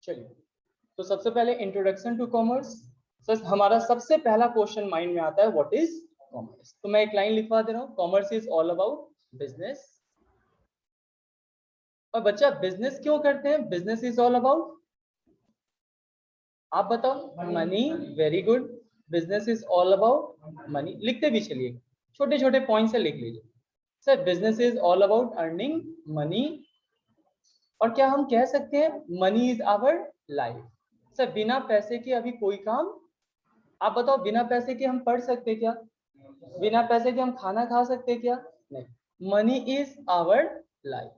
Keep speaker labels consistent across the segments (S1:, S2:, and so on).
S1: चलिए, तो सबसे पहले इंट्रोडक्शन टू कॉमर्स। सर हमारा सबसे पहला क्वेश्चन माइंड में आता है, व्हाट इज कॉमर्स। तो मैं एक लाइन लिखवा दे रहा हूँ, commerce is all about business. और बच्चा बिजनेस क्यों करते हैं? बिजनेस इज ऑल अबाउट, आप बताओ। Money, very good. Business is all about money. लिखते भी चलिए, छोटे छोटे पॉइंट से लिख लीजिए। Sir business is all about earning money. और क्या हम कह सकते हैं money is our life. Sir बिना पैसे के अभी कोई काम, आप बताओ बिना पैसे के हम पढ़ सकते क्या? बिना पैसे के हम खाना खा सकते क्या? नहीं। Money is our life.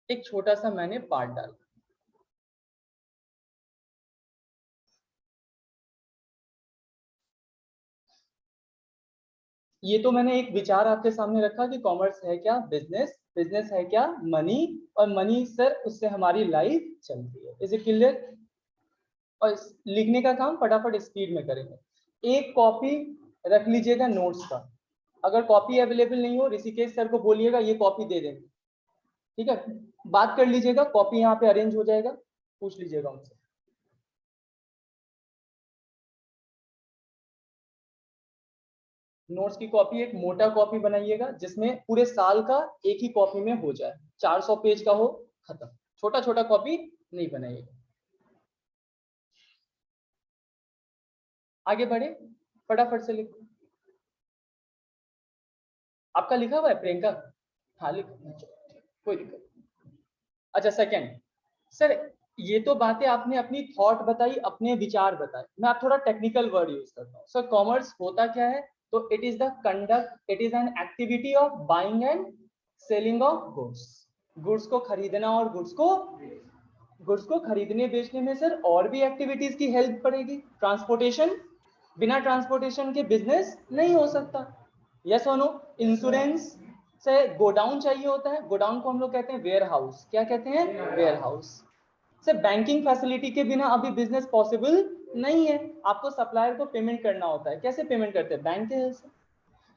S1: एक छोटा सा मैंने पार्ट डाला। ये तो मैंने एक विचार आपके सामने रखा कि कॉमर्स है क्या? बिजनेस। बिजनेस है क्या? मनी। और मनी सर उससे हमारी लाइफ चलती है। Is it clear? और लिखने का काम फटाफट स्पीड में करेंगे। एक कॉपी रख लीजिएगा नोट्स का। अगर कॉपी अवेलेबल नहीं हो, ऋषिकेश सर को बोलिएगा ये कॉपी दे देंगे, ठीक है? बात कर लीजिएगा, कॉपी यहाँ पे अरेंज हो जाएगा, पूछ लीजिएगा उनसे। नोट्स की कॉपी एक मोटा कॉपी बनाइएगा जिसमें पूरे साल का एक ही कॉपी में हो जाए, 400 पेज का हो, खत्म। छोटा छोटा कॉपी नहीं बनाइएगा। आगे बढ़े, फटाफट से लिखो। आपका लिखा हुआ है प्रियंका? हाँ लिखो, कोई दिक्कत नहीं। अच्छा सेकंड, सर ये तो बातें आपने अपनी थॉट बताई, अपने विचार बताए। मैं आप थोड़ा टेक्निकल वर्ड यूज करता हूँ। सर कॉमर्स होता क्या है? तो it is the conduct, it is an activity of buying and selling of goods. Goods को खरीदना और गुड्स को खरीदने बेचने में सर और भी एक्टिविटीज की हेल्प पड़ेगी। ट्रांसपोर्टेशन, बिना ट्रांसपोर्टेशन के बिजनेस नहीं हो सकता। यस और नो? इंश्योरेंस से गोडाउन चाहिए होता है, गोडाउन को हम लोग कहते हैं वेयर हाउस। क्या कहते हैं? Warehouse. Sir banking facility के बिना अभी बिजनेस पॉसिबल नहीं है। आपको सप्लायर को पेमेंट करना होता है, कैसे पेमेंट करते हैं? बैंक के हेल्प से।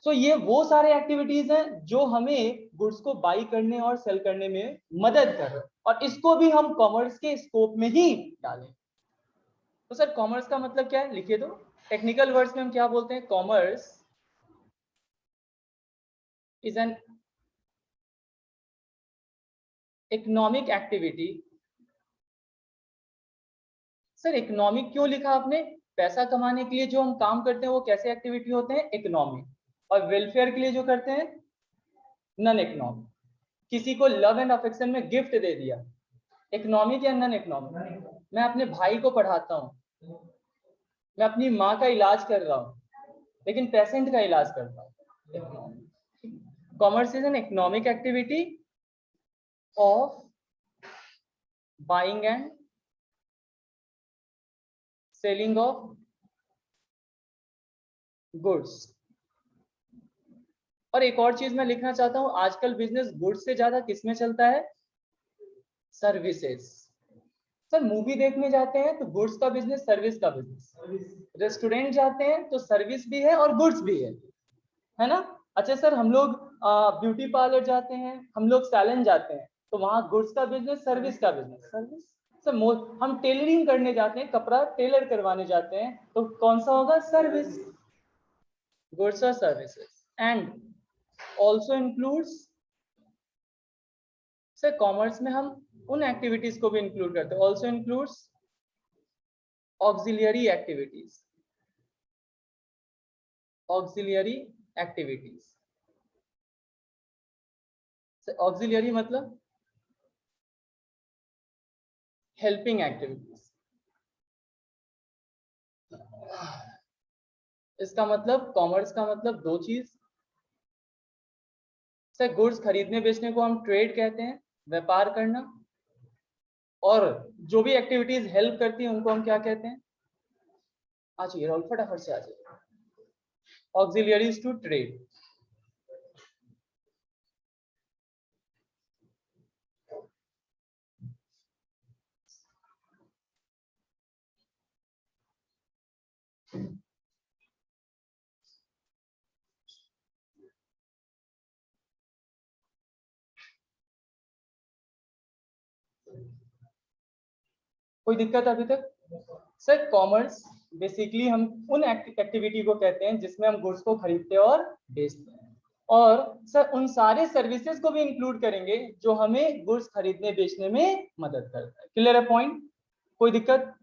S1: सो ये वो सारे एक्टिविटीज हैं जो हमें गुड्स को बाई करने और सेल करने में मदद कर रहे हैं, और इसको भी हम कॉमर्स के स्कोप में ही डालें। तो सर कॉमर्स का मतलब क्या है? लिखिए तो। टेक्निकल वर्ड्स में हम क्या बोलते हैं? Commerce is an economic activity. Sir economic क्यों लिखा आपने? पैसा कमाने के लिए जो हम काम करते हैं वो कैसे एक्टिविटी होते हैं? इकोनॉमिक। और वेलफेयर के लिए जो करते हैं नॉन इकोनॉमिक। किसी को लव एंड अफेक्शन में गिफ्ट दे दिया, इकोनॉमिक या नॉन इकोनॉमिक? मैं अपने भाई को पढ़ाता हूँ, मैं अपनी माँ का इलाज कर रहा हूँ, लेकिन पेशेंट का इलाज कर रहा हूँ। Commerce is an economic activity of buying and selling of goods. और एक और चीज मैं लिखना चाहता हूं, आजकल बिजनेस गुड्स से ज्यादा किसमें चलता है? सर्विसेज। सर मूवी देखने जाते हैं तो गुड्स का बिजनेस, सर्विस का बिजनेस। रेस्टोरेंट जाते हैं तो सर्विस भी है और गुड्स भी है ना? अच्छा सर हम लोग ब्यूटी पार्लर जाते हैं, हम लोग सैलून जाते हैं, तो वहां गुड्स का बिजनेस, सर्विस का बिजनेस। सर्विस। सर हम टेलरिंग करने जाते हैं, कपड़ा टेलर करवाने जाते हैं, तो कौन सा होगा? सर्विस। गुड्स और services. And also includes, sir commerce में हम उन एक्टिविटीज को भी इंक्लूड करते हैं। Also includes auxiliary activities. Auxiliary activities. Auxiliary मतलब हेल्पिंग एक्टिविटीज। इसका मतलब, कॉमर्स का मतलब दो चीज। सर गुड्स खरीदने बेचने को हम ट्रेड कहते हैं, व्यापार करना। और जो भी एक्टिविटीज हेल्प करती हैं उनको हम क्या कहते हैं? आ जाइए राहुल, फटाफट से आ जाइए। Auxiliaries to trade. कोई दिक्कत अभी तक? सर कॉमर्स बेसिकली हम उन एक्टिविटी को कहते हैं जिसमें हम गुड्स को खरीदते और बेचते हैं, और सर उन सारे सर्विसेज को भी इंक्लूड करेंगे जो हमें गुड्स खरीदने बेचने में मदद करता है। क्लियर है पॉइंट? कोई दिक्कत?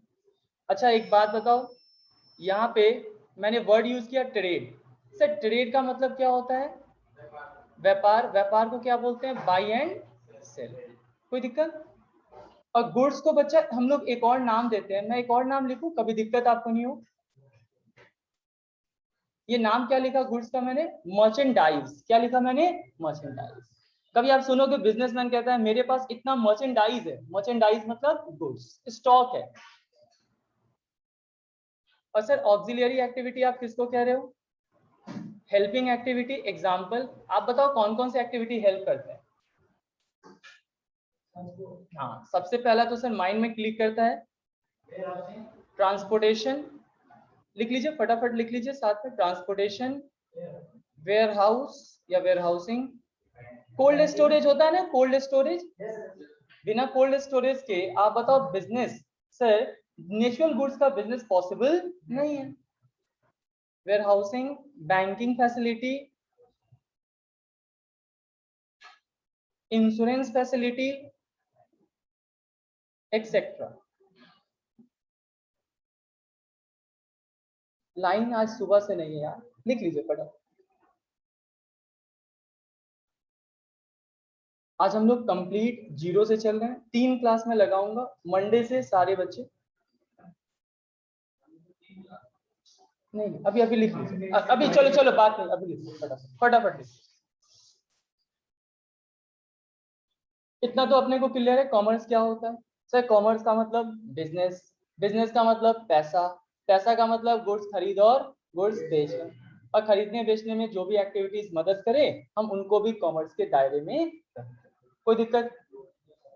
S1: अच्छा एक बात बताओ, यहाँ पे मैंने वर्ड यूज किया ट्रेड। सर ट्रेड का मतलब क्या होता है? व्यापार। व्यापार को क्या बोलते हैं? Buy and sell. कोई दिक्कत? और गुड्स को बच्चा हम लोग एक और नाम देते हैं, मैं एक और नाम लिखूं, कभी दिक्कत आपको नहीं हो? ये नाम क्या लिखा गुड्स का मैंने? मर्चेंडाइज। क्या लिखा मैंने? मर्चेंडाइज। कभी आप सुनोगे बिजनेसमैन कहता है मेरे पास इतना मर्चेंडाइज है। मर्चेंडाइज मतलब गुड्स, स्टॉक है। और सर ऑक्सिलियरी एक्टिविटी आप किसको कह रहे हो? Helping activity. एग्जाम्पल आप बताओ कौन कौन से एक्टिविटी हेल्प करते हैं? हाँ, सबसे पहला तो सर माइंड में क्लिक करता है ट्रांसपोर्टेशन। लिख लीजिए, फटाफट लिख लीजिए साथ में, ट्रांसपोर्टेशन, वेयर हाउस या वेयर हाउसिंग, कोल्ड स्टोरेज होता है ना, कोल्ड स्टोरेज। बिना कोल्ड स्टोरेज के आप बताओ बिजनेस, सर नेचुरल गुड्स का बिजनेस पॉसिबल नहीं है। Warehousing, banking facility, insurance facility, etcetera. Line आज सुबह से नहीं है यार, लिख लीजिए फटाफट। आज हम लोग कंप्लीट जीरो से चल रहे हैं, 3 क्लास में लगाऊंगा मंडे से सारे बच्चे। नहीं अभी अभी लिख लीजिए, अभी चलो चलो बात नहीं, अभी लिख फटाफट फटाफट लिख। इतना तो अपने को क्लियर है कॉमर्स क्या होता है। सर कॉमर्स का मतलब बिजनेस, बिजनेस का मतलब पैसा, पैसा का मतलब गुड्स खरीद और गुड्स बेचना, और खरीदने बेचने में जो भी एक्टिविटीज मदद करे हम उनको भी कॉमर्स के दायरे में रखते हैं। कोई दिक्कत?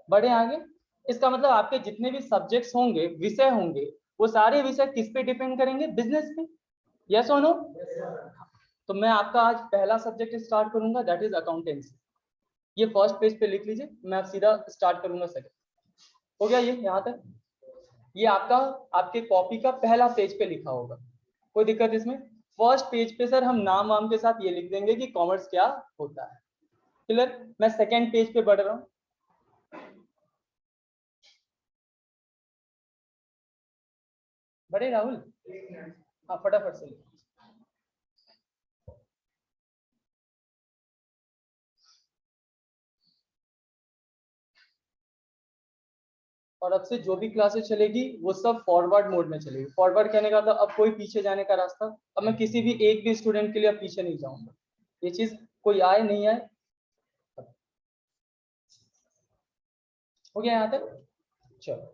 S1: बढ़े आगे। इसका मतलब आपके जितने भी सब्जेक्ट्स होंगे, विषय होंगे, वो सारे विषय किस पे डिपेंड करेंगे? बिजनेस पे। यस और नो? तो मैं आपका आज पहला सब्जेक्ट स्टार्ट करूंगा, दैट इज अकाउंटेंसी। ये फर्स्ट पेज पे लिख लीजिए, मैं अब सीधा स्टार्ट करूंगा सेकंड। हो गया ये यहाँ तक? ये आपका आपके कॉपी का पहला पेज पे लिखा होगा, कोई दिक्कत इसमें? फर्स्ट पेज पे सर हम नाम वाम के साथ ये लिख देंगे कि कॉमर्स क्या होता है। क्लियर? मैं सेकंड पेज पे बढ़ रहा हूँ। बड़े राहुल, हाँ फटाफट से लिख। और अब से जो भी क्लासेस चलेगी वो सब फॉरवर्ड मोड में चलेगी। फॉरवर्ड कहने का मतलब अब कोई पीछे जाने का रास्ता, अब मैं किसी भी एक भी स्टूडेंट के लिए अब पीछे नहीं जाऊंगा। ये चीज कोई आए नहीं आए। हो गया यहाँ तक? चलो,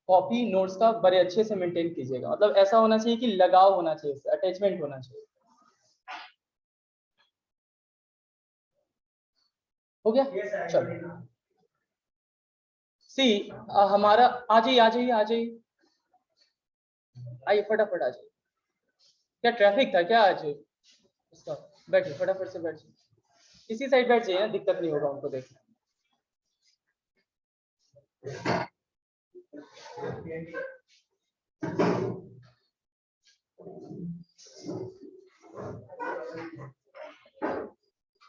S1: कॉपी नोट्स का बड़े अच्छे से मेंटेन कीजिएगा, मतलब ऐसा होना चाहिए कि लगाव होना चाहिए, अटैचमेंट होना चाहिए। हो गया? चलो सी, हमारा आ जाइए आ जाइए आ जाइए, आइए फटाफट आ जाइए। क्या ट्रैफिक था क्या आज इसका? बैठिए फटाफट से बैठिए, इसी साइड बैठ जाइए, दिक्कत नहीं होगा उनको देखने।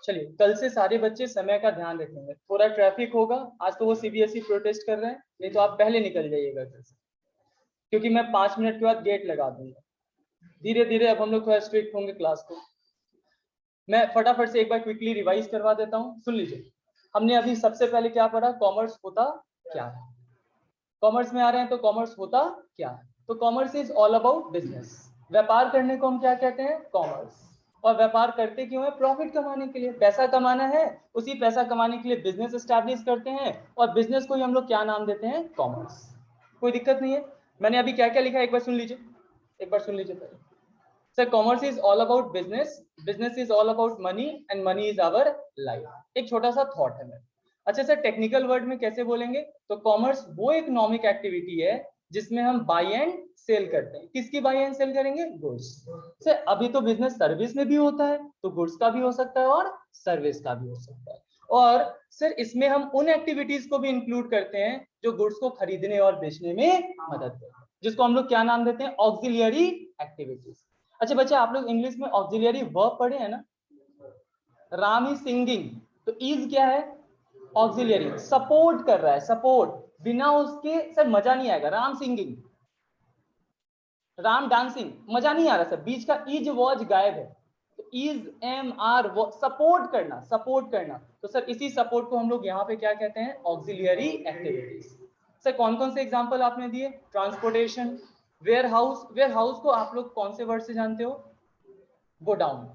S1: चलिए कल से सारे बच्चे समय का ध्यान रखेंगे, थोड़ा ट्रैफिक होगा आज तो, वो सीबीएसई प्रोटेस्ट कर रहे हैं, नहीं तो आप पहले निकल जाइएगा घर से, क्योंकि मैं 5 मिनट के बाद गेट लगा दूंगा। धीरे धीरे अब हम लोग थोड़ा स्ट्रिक्ट होंगे क्लास को। मैं फटाफट से एक बार क्विकली रिवाइज करवा देता हूँ, सुन लीजिए। हमने अभी सबसे पहले क्या पढ़ा? कॉमर्स होता क्या है। कॉमर्स में आ रहे हैं तो कॉमर्स होता क्या है? तो commerce is all about business. व्यापार करने को हम क्या कहते हैं? कॉमर्स। और व्यापार करते क्यों है? प्रॉफिट कमाने के लिए, पैसा कमाना है, उसी पैसा कमाने के लिए बिजनेस एस्टैब्लिश करते हैं, और बिजनेस को ही हम लोग क्या नाम देते हैं? कॉमर्स। कोई दिक्कत नहीं है? मैंने अभी क्या क्या लिखा है एक बार सुन लीजिए, एक बार सुन लीजिए पहले। Sir commerce is all about business, business is all about money, and money is our life. एक छोटा सा थॉट है मेरा। अच्छा सर टेक्निकल वर्ड में कैसे बोलेंगे? तो कॉमर्स वो इकोनॉमिक एक्टिविटी है जिसमें हम बाई एंड सेल करते हैं। किसकी बाई एंड सेल करेंगे? गुड्स। सर अभी तो बिजनेस सर्विस में भी होता है, तो गुड्स का भी हो सकता है और सर्विस का भी हो सकता है। और सर इसमें हम उन एक्टिविटीज को भी इंक्लूड करते हैं जो गुड्स को खरीदने और बेचने में मदद करते हैं, जिसको हम लोग क्या नाम देते हैं, ऑक्सिलियरी एक्टिविटीज। अच्छा बच्चा, आप लोग इंग्लिश में ऑक्सिलियरी वर्ब पढ़े हैं ना, राम इज सिंगिंग, तो इज क्या है, ऑक्सिलियरी, सपोर्ट कर रहा है, सपोर्ट, बिना उसके सर मजा नहीं आएगा। राम सिंगिंग, राम डांसिंग, मजा नहीं आ रहा सर, बीच का इज वॉज गायब है, तो इज एम आर सपोर्ट करना, सपोर्ट करना, तो सर इसी सपोर्ट को हम लोग यहाँ पे क्या कहते हैं, ऑक्सिलियरी एक्टिविटीज। सर कौन कौन से एग्जांपल आपने दिए, transportation, warehouse, warehouse को आप लोग कौन से वर्ड से जानते हो, गोडाउन,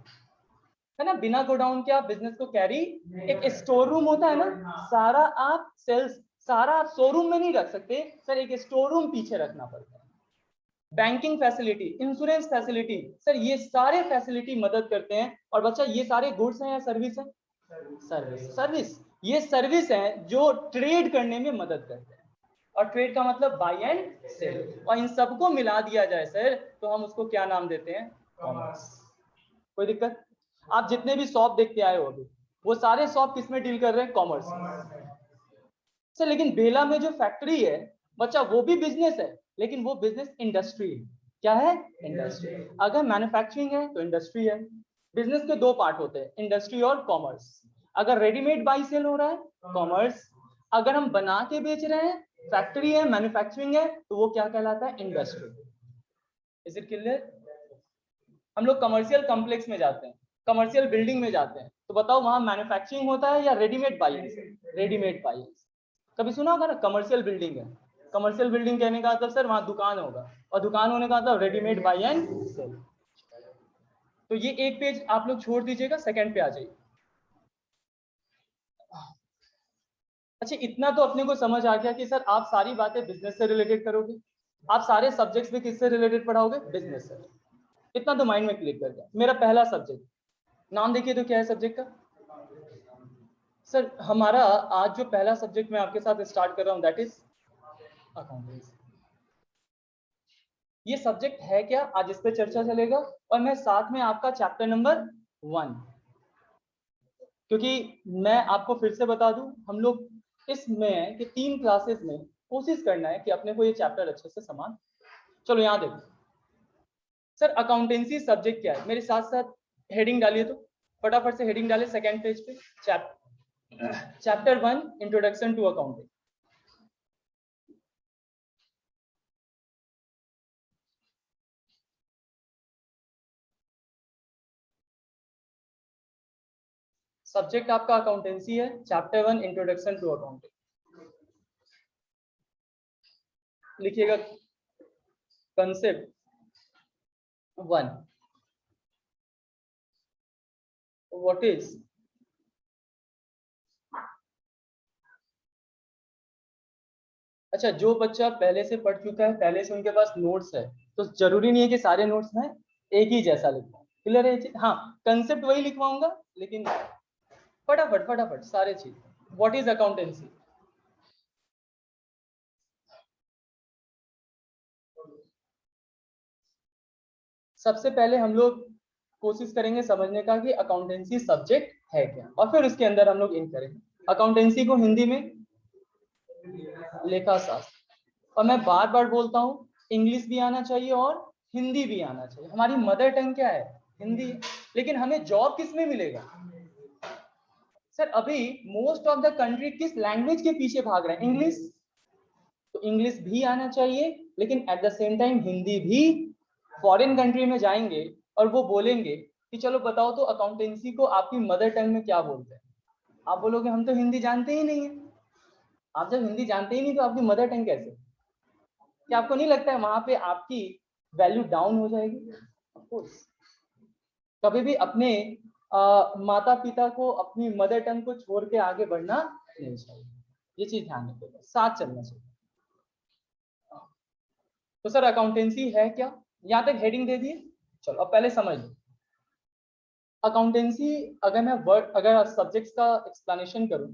S1: है ना, बिना गोडाउन के आप बिजनेस को कैरी, एक स्टोर रूम होता है ना, सारा आप सेल्स, सारा आप शोरूम में नहीं रख सकते सर, एक स्टोर रूम पीछे रखना पड़ता है। Banking facility, insurance facility, sir ये सारे फैसिलिटी मदद करते हैं। और बच्चा ये सारे गुड्स हैं या सर्विस है, सर्विस, सर्विस, ये सर्विस है जो ट्रेड करने में मदद करते हैं, और ट्रेड का मतलब बाय एंड सेल, और इन सबको मिला दिया जाए सर तो हम उसको क्या नाम देते हैं, कॉमर्स। कोई दिक्कत, आप जितने भी शॉप देखते आए हो अभी, वो सारे शॉप किस में डील कर रहे हैं, कॉमर्स। सर लेकिन बेला में जो फैक्ट्री है बच्चा, वो भी बिजनेस है, लेकिन वो बिजनेस इंडस्ट्री है, क्या है, इंडस्ट्री। अगर मैन्युफैक्चरिंग है तो इंडस्ट्री है, बिजनेस के दो पार्ट होते हैं, इंडस्ट्री और कॉमर्स। अगर रेडीमेड बाई सेल हो रहा है, कॉमर्स, अगर हम बना के बेच रहे हैं, फैक्ट्री है, मैन्युफैक्चरिंग है, तो वो क्या कहलाता है, इंडस्ट्री। Is it clear. हम लोग कमर्शियल कॉम्प्लेक्स में जाते हैं, कमर्शियल बिल्डिंग में जाते हैं, तो बताओ वहां मैन्युफैक्चरिंग होता है या रेडीमेड बाई, रेडीमेड बाई। कभी सुना होगा ना, कमर्शियल बिल्डिंग है, कमर्शियल बिल्डिंग कहने का मतलब सर वहां दुकान होगा, और दुकान होने का मतलब रेडीमेड बाई एंड सेल। तो ये एक पेज आप लोग छोड़ दीजिएगा, सेकंड पे आ जाइए। अच्छा इतना तो अपने को समझ आ गया कि सर आप सारी बातें बिजनेस से रिलेटेड करोगे, आप सारे सब्जेक्ट्स भी किससे रिलेटेड पढ़ाओगे, बिजनेस से। इतना तो माइंड में क्लिक कर गया। मेरा पहला सब्जेक्ट, नाम देखिए तो क्या है सब्जेक्ट का, सर हमारा आज जो पहला सब्जेक्ट मैं आपके साथ स्टार्ट कर रहा हूं, दैट इज अकाउंटेंसी। ये सब्जेक्ट है क्या, आज इस पे चर्चा चलेगा, और मैं साथ में आपका चैप्टर नंबर 1, क्योंकि मैं आपको फिर से बता दूं, हम लोग इसमें कि 3 क्लासेस में कोशिश करना है कि अपने को ये चैप्टर अच्छे से समान। चलो यहाँ देखो सर, अकाउंटेंसी सब्जेक्ट क्या है, मेरे साथ साथ हेडिंग डालिए, तो फटाफट से हेडिंग डालिए सेकंड पेज पे, chapter 1 introduction to accounting. Subject आपका अकाउंटेंसी है, चैप्टर 1 इंट्रोडक्शन टू अकाउंटिंग। लिखिएगा कंसेप्ट 1, व्हाट इज, अच्छा जो बच्चा पहले से पढ़ चुका है, पहले से उनके पास नोट्स है, तो जरूरी नहीं है कि सारे नोट्स में एक ही जैसा लिखवाऊं, क्लियर है। हाँ कंसेप्ट वही लिखवाऊंगा, लेकिन फटाफट फटाफट सारे चीज। व्हाट इज अकाउंटेंसी, सबसे पहले हम लोग कोशिश करेंगे समझने का कि अकाउंटेंसी सब्जेक्ट है क्या, और फिर उसके अंदर हम लोग इन करेंगे। अकाउंटेंसी को हिंदी में लेखा शास्त्र, और मैं बार बार बोलता हूँ, इंग्लिश भी आना चाहिए और हिंदी भी आना चाहिए। हमारी मदर टंग क्या है, हिंदी, लेकिन हमें जॉब किस में मिलेगा। सर अभी मोस्ट ऑफ द कंट्री किस लैंग्वेज के पीछे भाग रहे हैं, इंग्लिश, तो इंग्लिश भी आना चाहिए, लेकिन at the same time Hindi भी। फॉरेन कंट्री में जाएंगे और वो बोलेंगे कि चलो बताओ तो अकाउंटेंसी को आपकी मदर टंग में क्या बोलते हैं, आप बोलोगे हम तो हिंदी जानते ही नहीं है। आप जब हिंदी जानते ही नहीं तो आपकी मदर टंग कैसे, क्या आपको नहीं लगता है वहां पे आपकी वैल्यू डाउन हो जाएगी। ऑफ कोर्स कभी भी अपने माता पिता को, अपनी मदर टंग को छोड़ के आगे बढ़ना नहीं चाहिए, ये चीज ध्यान रखिएगा, साथ चलना चाहिए। तो सर अकाउंटेंसी है क्या, यहाँ तक हेडिंग दे दिए, चलो अब पहले समझ लो अकाउंटेंसी। अगर मैं वर्ड, अगर सब्जेक्ट्स का एक्सप्लेनेशन करूं,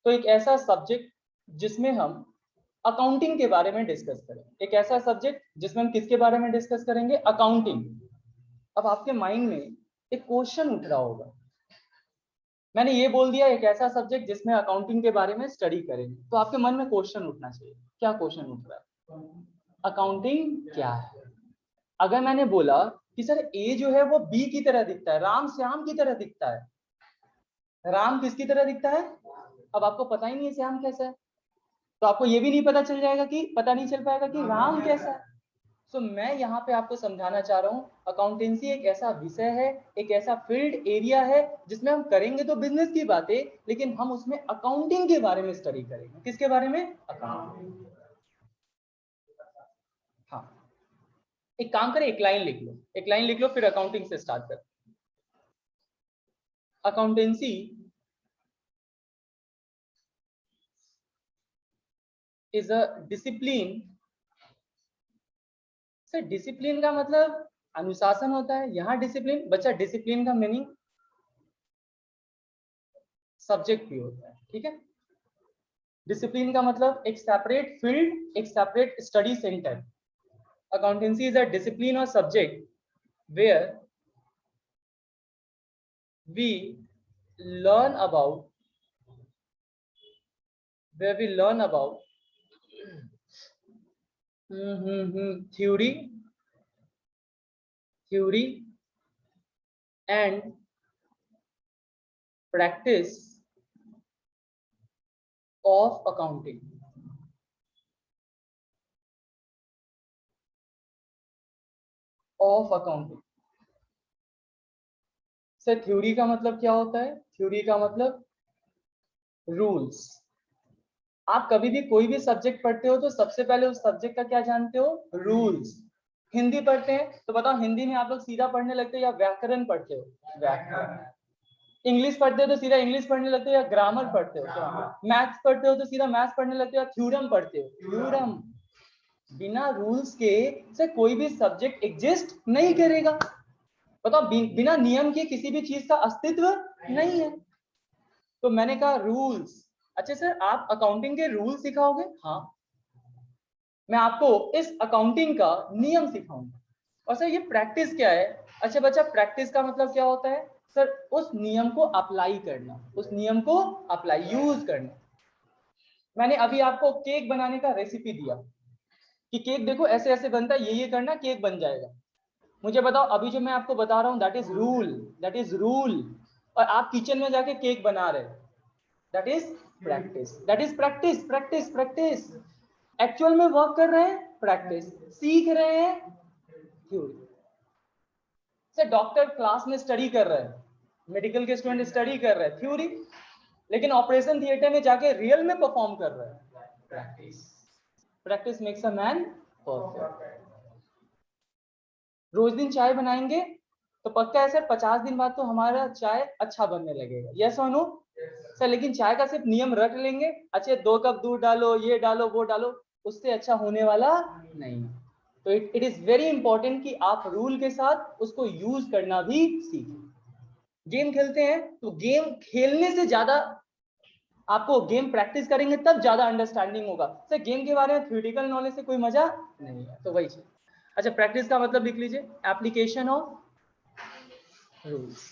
S1: तो एक ऐसा सब्जेक्ट जिसमें हम अकाउंटिंग के बारे में डिस्कस करें, एक ऐसा सब्जेक्ट जिसमें हम किसके बारे में डिस्कस करेंगे, अकाउंटिंग। अब आपके माइंड में एक क्वेश्चन उठ रहा होगा, मैंने ये बोल दिया एक ऐसा सब्जेक्ट जिसमें अकाउंटिंग के बारे में स्टडी करेंगे, तो आपके मन में क्वेश्चन उठना चाहिए। क्या क्वेश्चन उठ रहा है? अकाउंटिंग क्या है? अगर मैंने बोला कि सर ए जो है वो बी की तरह दिखता है, राम श्याम की तरह दिखता है, राम किसकी तरह दिखता है? अब आपको पता ही नहीं है श्याम कैसा है, तो आपको ये भी नहीं पता चल जाएगा कि पता नहीं चल पाएगा कि राम कैसा है। तो मैं यहाँ पे आपको समझाना चाह रहा हूँ, अकाउंटेंसी एक ऐसा विषय है, एक ऐसा फील्ड एरिया है जिसमें हम करेंगे तो बिजनेस की बातें, लेकिन हम उसमें अकाउंटिंग के बारे में स्टडी करेंगे। किसके बारे में? अकाउंटिंग। हाँ, एक काम करें, एक लाइन लिख लो, एक लाइन लिख लो, फिर अकाउंटिंग से स्टार्ट कर। Accountancy is a discipline. Sir discipline का मतलब अनुशासन होता है, यहाँ डिसिप्लिन, बच्चा डिसिप्लिन का मीनिंग सब्जेक्ट भी होता है, ठीक है। डिसिप्लिन का मतलब एक सेपरेट फील्ड, एक separate study centre. Accountancy is a discipline और subject where we learn about theory and practice of accounting. Sir theory का मतलब क्या होता है? थ्योरी का मतलब रूल्स। आप कभी भी कोई भी सब्जेक्ट पढ़ते हो तो सबसे पहले उस सब्जेक्ट का क्या जानते हो? रूल्स। हिंदी पढ़ते हैं तो बताओ, हिंदी में आप लोग सीधा पढ़ने लगते हो या व्याकरण पढ़ते हो? व्याकरण। इंग्लिश पढ़ते हो तो सीधा इंग्लिश पढ़ने लगते हो या ग्रामर पढ़ते हो? मैथ्स पढ़ते हो तो सीधा मैथ्स पढ़ने लगते हो या थ्योरम पढ़ते हो? थ्योरम। बिना रूल्स के से कोई भी सब्जेक्ट एग्जिस्ट नहीं करेगा। बताओ, बिना नियम के किसी भी चीज का अस्तित्व नहीं है। तो मैंने कहा रूल्स। अच्छा सर, आप अकाउंटिंग के रूल सिखाओगे? हाँ, मैं आपको इस अकाउंटिंग का नियम सिखाऊंगा। और सर ये प्रैक्टिस क्या है? अच्छा बच्चा, प्रैक्टिस का मतलब क्या होता है? सर उस नियम को अप्लाई करना, उस नियम को अप्लाई, यूज करना। मैंने अभी आपको केक बनाने का रेसिपी दिया कि केक देखो ऐसे ऐसे बनता है, ये करना, केक बन जाएगा। मुझे बताओ, अभी जो मैं आपको बता रहा हूँ that is rule, that is rule. और आप किचन में जाके केक बना रहे, that is practice, that is practice, practice, practice. Actual में वर्क कर रहे हैं, प्रैक्टिस। सीख रहे हैं, थ्योरी। से डॉक्टर क्लास में स्टडी कर रहे हैं, मेडिकल के स्टूडेंट स्टडी कर रहे हैं, थ्योरी। लेकिन ऑपरेशन थिएटर में जाके रियल में परफॉर्म कर रहे हैं, practice. Practice makes a man perfect. रोज दिन चाय बनाएंगे तो पक्का है सर 50 दिन बाद तो हमारा चाय अच्छा बनने लगेगा, यस और नो? सर लेकिन चाय का सिर्फ नियम रट लेंगे, अच्छे 2 कप दूध डालो, ये डालो, वो डालो, उससे अच्छा होने वाला नहीं। तो इट इज वेरी इंपॉर्टेंट कि आप रूल के साथ उसको यूज करना भी सीखें। गेम खेलते हैं तो गेम खेलने से ज्यादा आपको गेम प्रैक्टिस करेंगे तब ज्यादा अंडरस्टैंडिंग होगा। सर गेम के बारे में थ्योरेटिकल नॉलेज से कोई मजा नहीं है, तो वही चीज। अच्छा, प्रैक्टिस का मतलब लिख लीजिए, application of rules.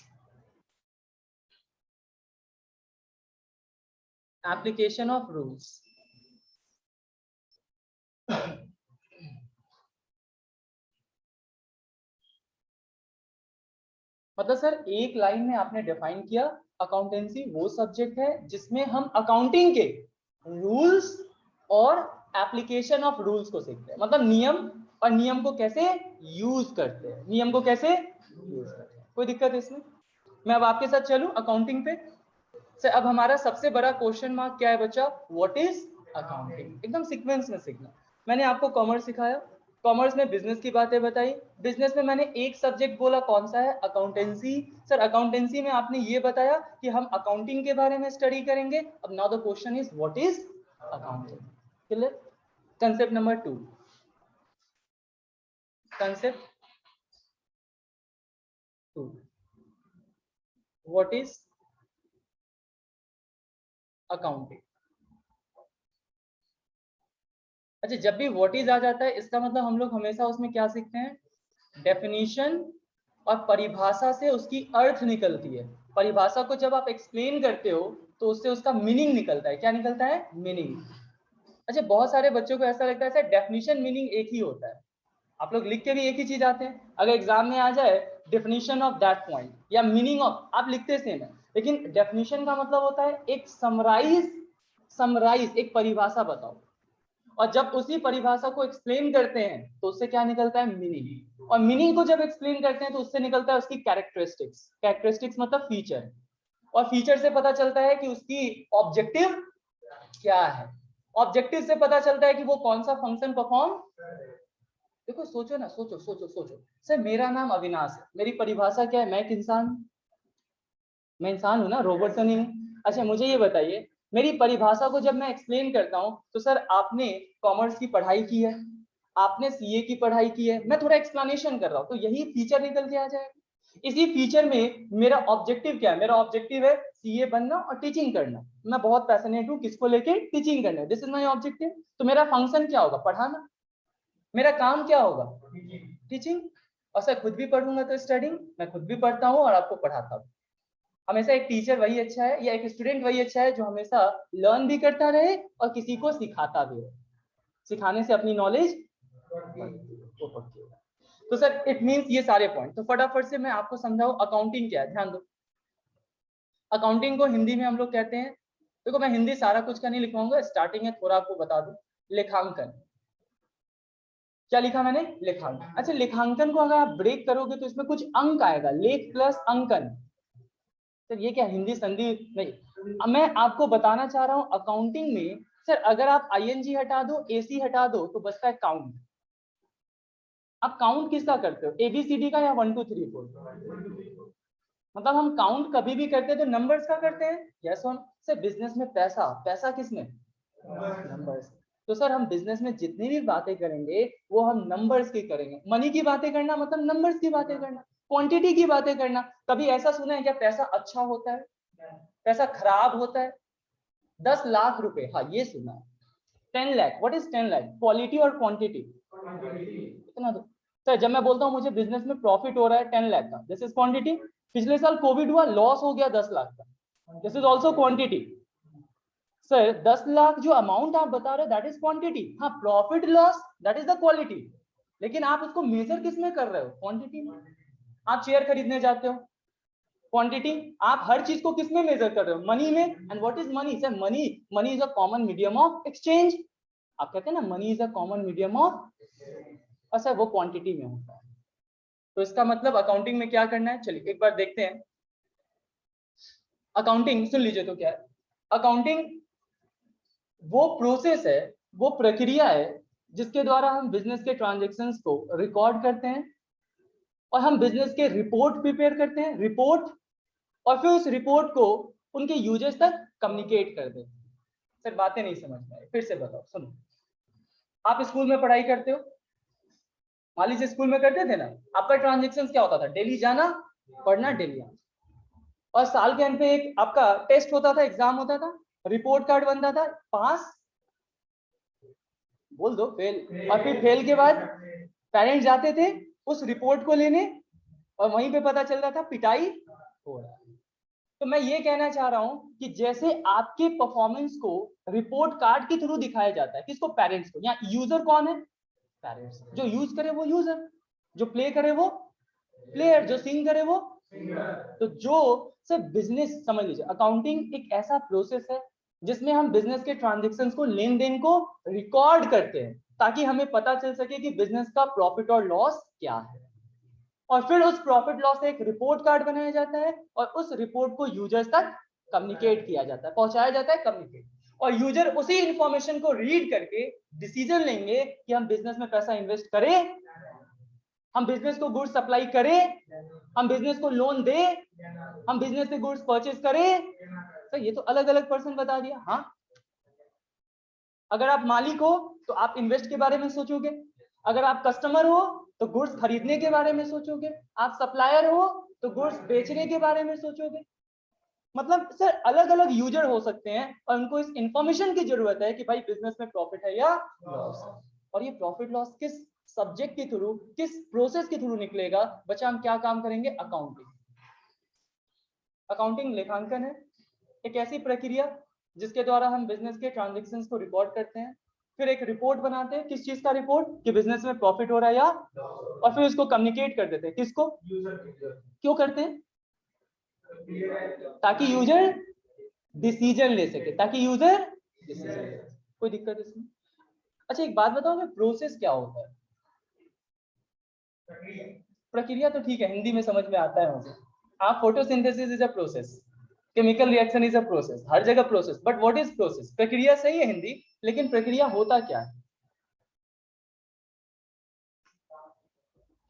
S1: Application of rules. मतलब सर एक लाइन में आपने डिफाइन किया, अकाउंटेंसी वो सब्जेक्ट है जिसमें हम अकाउंटिंग के रूल्स और एप्लीकेशन ऑफ रूल्स को सीखते हैं। मतलब नियम, और नियम को कैसे यूज करते हैं, नियम को कैसे यूज करते हैं। कोई दिक्कत है इसमें? मैं अब आपके साथ चलूं अकाउंटिंग पे। सर अब हमारा सबसे बड़ा क्वेश्चन मार्क क्या है बच्चा? What is accounting. एकदम सीक्वेंस में सीखना। मैंने आपको कॉमर्स सिखाया, कॉमर्स में बिजनेस की बातें बताई, बिजनेस में मैंने एक सब्जेक्ट बोला, कौन सा है? अकाउंटेंसी। सर अकाउंटेंसी में आपने ये बताया कि हम अकाउंटिंग के बारे में स्टडी करेंगे। अब now the question is what is accounting. Clear? Concept number 2, concept 2, what is accounting. अच्छा, जब भी व्हाट इज आ जाता है इसका मतलब हम लोग हमेशा उसमें क्या सीखते हैं? डेफिनेशन और परिभाषा से उसकी अर्थ निकलती है। परिभाषा को जब आप एक्सप्लेन करते हो तो उससे उसका मीनिंग निकलता है। क्या निकलता है? मीनिंग। अच्छा, बहुत सारे बच्चों को ऐसा लगता है सर डेफिनेशन मीनिंग एक ही होता है, आप लोग लिख के भी एक ही चीज आते हैं, अगर एग्जाम में आ जाए डेफिनेशन ऑफ दैट पॉइंट या मीनिंग ऑफ, आप लिखते सेम है, लेकिन डेफिनेशन का मतलब होता है एक समराइज एक परिभाषा बताओ, और जब उसी परिभाषा को एक्सप्लेन करते हैं तो उससे क्या निकलता है? मीनिंग। और मीनिंग को जब एक्सप्लेन करते हैं तो उससे निकलता है उसकी कैरेक्टरिस्टिक्स। कैरेक्टरिस्टिक्स मतलब फीचर, और फीचर से पता चलता है कि उसकी ऑब्जेक्टिव क्या है, ऑब्जेक्टिव से पता चलता है कि वो कौन सा फंक्शन परफॉर्म। देखो सोचो ना, सोचो सोचो सोचो, सर मेरा नाम अविनाश है, मेरी परिभाषा क्या है? मैं एक इंसान हूं, मैं इंसान हूं ना, रोबोट तो नहीं हूं। अच्छा मुझे ये बताइए, मेरी परिभाषा को जब मैं एक्सप्लेन करता हूं तो सर आपने कॉमर्स की पढ़ाई की है, आपने सीए की पढ़ाई की है, मैं थोड़ा एक्सप्लेनेशन कर रहा हूं तो यही फीचर निकल के आ जाएगा। इसी फीचर में मेरा ऑब्जेक्टिव क्या है? मेरा ऑब्जेक्टिव है सीए बनना और टीचिंग करना, मैं बहुत पैशनेट हूं किसको लेके? टीचिंग करना, दिस इज माय ऑब्जेक्टिव। तो मेरा फंक्शन क्या होगा? पढ़ाना। मेरा काम क्या होगा? टीचिंग। और सर खुद भी पढ़ूंगा तो स्टडिंग, मैं खुद भी पढ़ता हूँ और आपको पढ़ाता हूँ। हमेशा एक टीचर वही अच्छा है या एक स्टूडेंट वही अच्छा है जो हमेशा लर्न भी करता रहे और किसी को सिखाता भी रहे। सिखाने से अपनी नॉलेज बढ़ती है। तो सर इट मींस ये सारे पॉइंट, तो फटाफट से मैं आपको समझाऊं अकाउंटिंग क्या है। ध्यान दो, अकाउंटिंग को हिंदी में हम लोग कहते हैं, देखो मैं हिंदी सारा कुछ का नहीं लिखवाऊंगा, स्टार्टिंग है थोड़ा आपको बता दूं, लेखांकन। क्या लिखा मैंने? लेखांकन। अच्छा लेखांकन को अगर आप ब्रेक करोगे तो इसमें कुछ अंक आएगा, लेख प्लस अंकन। सर ये क्या हिंदी संधि? नहीं, अब मैं आपको बताना चाह रहा हूं अकाउंटिंग में सर अगर आप आईएनजी हटा दो, एसी हटा दो तो बचता है काउंट। आप काउंट किसका करते हो? एबीसीडी का या 1 2 3 4? मतलब हम काउंट कभी भी करते हैं तो नंबर्स का करते हैं। यस और सर बिजनेस में पैसा, पैसा किसमें? नंबर्स। तो सर हम बिजनेस में जितनी भी बातें करेंगे वो हम नंबर्स की करेंगे। मनी की बातें करना मतलब नंबर्स की बातें करना, क्वांटिटी की बातें करना। कभी ऐसा सुना है क्या पैसा अच्छा होता है, पैसा खराब होता है? 10 लाख रुपए, हाँ ये सुना है। 10 lakh, what is 10 lakh? Quality और क्वांटिटी, इतना तो। सर जब मैं बोलता हूँ मुझे बिजनेस में प्रॉफिट हो रहा है 10 लाख का, दिस इज क्वांटिटी। पिछले साल कोविड हुआ, लॉस हो गया 10 लाख का, this is also quantity. Sir 10 lakh जो अमाउंट आप बता रहे हो दैट इज क्वांटिटी, हाँ profit loss that is the quality. लेकिन आप उसको मेजर किस में कर रहे हो? क्वांटिटी में। आप चेयर खरीदने जाते हो, क्वांटिटी। आप हर चीज को किस में मेजर कर रहे हो? मनी में। And what is money? Sir money, money is a common medium of exchange. आप कहते हैं ना money is a common medium of, और सर वो क्वांटिटी में होता है। तो इसका मतलब अकाउंटिंग में क्या करना है, चलिए एक बार देखते हैं। अकाउंटिंग सुन लीजिए तो क्या है। अकाउंटिंग वो प्रोसेस है, वो प्रक्रिया है जिसके द्वारा हम बिजनेस के ट्रांजैक्शंस को रिकॉर्ड करते हैं और हम बिजनेस के रिपोर्ट प्रिपेयर करते हैं, रिपोर्ट, और फिर उस रिपोर्ट को उनके यूजर्स तक कम्युनिकेट कर देते हैं। सर बातें नहीं समझ में आई, फिर से बताओ सुनो। आप स्कूल में पढ़ाई करते हो, मान लीजिए स्कूल में करते थे ना, आपका ट्रांजेक्शन क्या होता था? डेली जाना, पढ़ना, डेली आना। और साल के अंत में एक आपका टेस्ट होता था, एग्जाम होता था, रिपोर्ट कार्ड बनता था, पास बोल दो, फेल। और फिर फेल के बाद पेरेंट्स जाते थे उस रिपोर्ट को लेने और वहीं पे पता चल रहा था पिटाई हो रहा है। तो मैं ये कहना चाह रहा हूं कि जैसे आपके परफॉर्मेंस को रिपोर्ट कार्ड के थ्रू दिखाया जाता है, किसको? पेरेंट्स को। यहाँ यूजर कौन है? पेरेंट्स। जो यूज करे वो यूजर, जो प्ले करे वो प्लेयर, जो सिंग करे वो। तो जो सर बिजनेस समझ लीजिए, अकाउंटिंग एक ऐसा प्रोसेस है जिसमें हम बिजनेस के ट्रांजेक्शन्स को, लेन देन को रिकॉर्ड करते हैं ताकि हमें पता चल सके कि बिजनेस का प्रॉफिट और लॉस क्या है। और फिर उस प्रॉफिट लॉस से एक रिपोर्ट कार्ड बनाया जाता है और उस रिपोर्ट को यूजर्स तक कम्युनिकेट किया जाता है, पहुंचाया जाता है, कम्युनिकेट। और यूजर उसी इंफॉर्मेशन को रीड करके डिसीजन लेंगे कि हम बिजनेस में पैसा इन्वेस्ट करें, हम बिजनेस को गुड्स सप्लाई करें, हम बिजनेस को लोन दें, हम बिजनेस से गुड्स परचेज करें। तो ये तो अलग अलग पर्सन बता दिया। हाँ, अगर आप मालिक हो तो आप इन्वेस्ट के बारे में सोचोगे, अगर आप कस्टमर हो तो गुड्स खरीदने के बारे में सोचोगे, आप सप्लायर हो तो गुड्स बेचने के बारे में सोचोगे। मतलब सर अलग अलग यूजर हो सकते हैं और उनको इस इंफॉर्मेशन की जरूरत है कि भाई बिजनेस में प्रॉफिट है या लॉस है। और ये प्रॉफिट लॉस किस सब्जेक्ट के थ्रू, किस प्रोसेस के थ्रू निकलेगा? बच्चा हम क्या काम करेंगे? अकाउंटिंग। अकाउंटिंग लेखांकन है, एक ऐसी प्रक्रिया जिसके द्वारा हम बिजनेस के ट्रांजैक्शंस को रिकॉर्ड करते हैं, फिर एक रिपोर्ट बनाते हैं, किस चीज का रिपोर्ट, कि बिजनेस में प्रॉफिट हो रहा है या, और फिर उसको कम्युनिकेट कर देते हैं, किसको, क्यों करते हैं, ताकि यूजर डिसीजन ले सके, ताकि यूजर डिसीजन ले सके। कोई दिक्कत इसमें? अच्छा एक बात बताओ, प्रोसेस क्या होता है? प्रक्रिया तो ठीक है, हिंदी में समझ में आता है मुझे। हाँ, photosynthesis is a process, chemical reaction is a process, हर जगह process, but what is process? प्रक्रिया सही है हिंदी, लेकिन प्रक्रिया होता क्या है?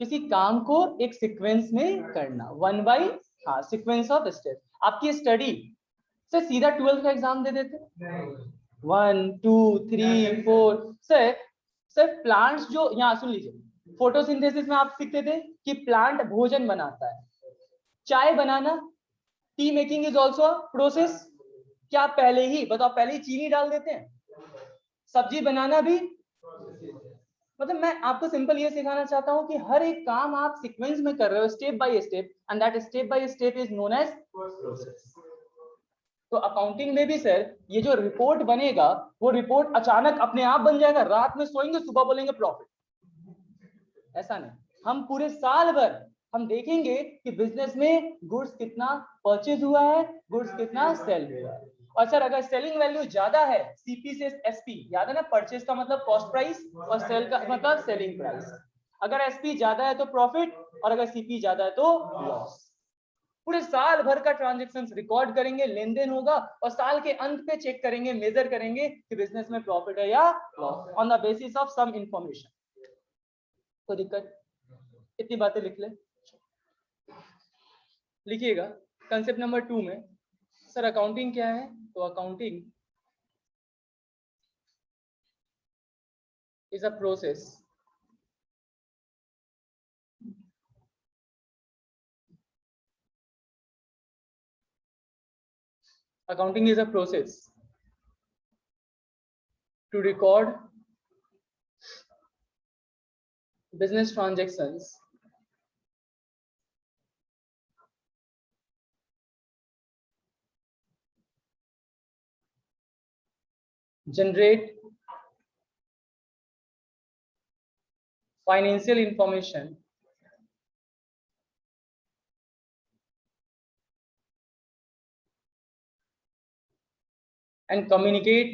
S1: किसी काम को एक सीक्वेंस में करना, वन बाई, हाँ, सीक्वेंस ऑफ स्टेप। आपकी स्टडी से सीधा 12th का एग्जाम दे देते, 1 2 3 4। सर प्लांट्स जो, यहाँ सुन लीजिए, फोटोसिंथेसिस में आप सीखते थे कि प्लांट भोजन बनाता है, चाय बनाना, tea making is also process. क्या पहले ही बताओ, पहले ही चीनी डाल देते हैं? सब्जी बनाना भी, मतलब मैं आपको सिंपल ये सिखाना चाहता हूं कि हर एक काम आप सीक्वेंस में कर रहे हो, step by step, and that step by step is known as process. तो अकाउंटिंग में भी सर ये जो रिपोर्ट बनेगा, वो रिपोर्ट अचानक अपने आप बन जाएगा, रात में सोएंगे सुबह बोलेंगे प्रॉफिट, ऐसा नहीं। हम पूरे साल भर हम देखेंगे कि बिजनेस में गुड्स कितना परचेज हुआ है, गुड्स कितना सेल हुआ है। और सर अगर सेलिंग वैल्यू ज्यादा है, सीपी से एसपी, याद है ना, परचेज का मतलब कॉस्ट प्राइस और सेल का मतलब सेलिंग प्राइस। अगर एसपी ज्यादा है तो प्रॉफिट, और अगर सीपी ज्यादा है तो लॉस। पूरे साल भर का ट्रांजैक्शन रिकॉर्ड करेंगे, लेन देन होगा, और साल के अंत पे चेक करेंगे, मेजर करेंगे कि बिजनेस में प्रॉफिट है या loss, on the basis of some information. कोई दिक्कत? इतनी बातें लिख ले, लिखिएगा। कंसेप्ट नंबर 2 में सर अकाउंटिंग क्या है? तो accounting is a process accounting is a process to record business transactions generate financial information and communicate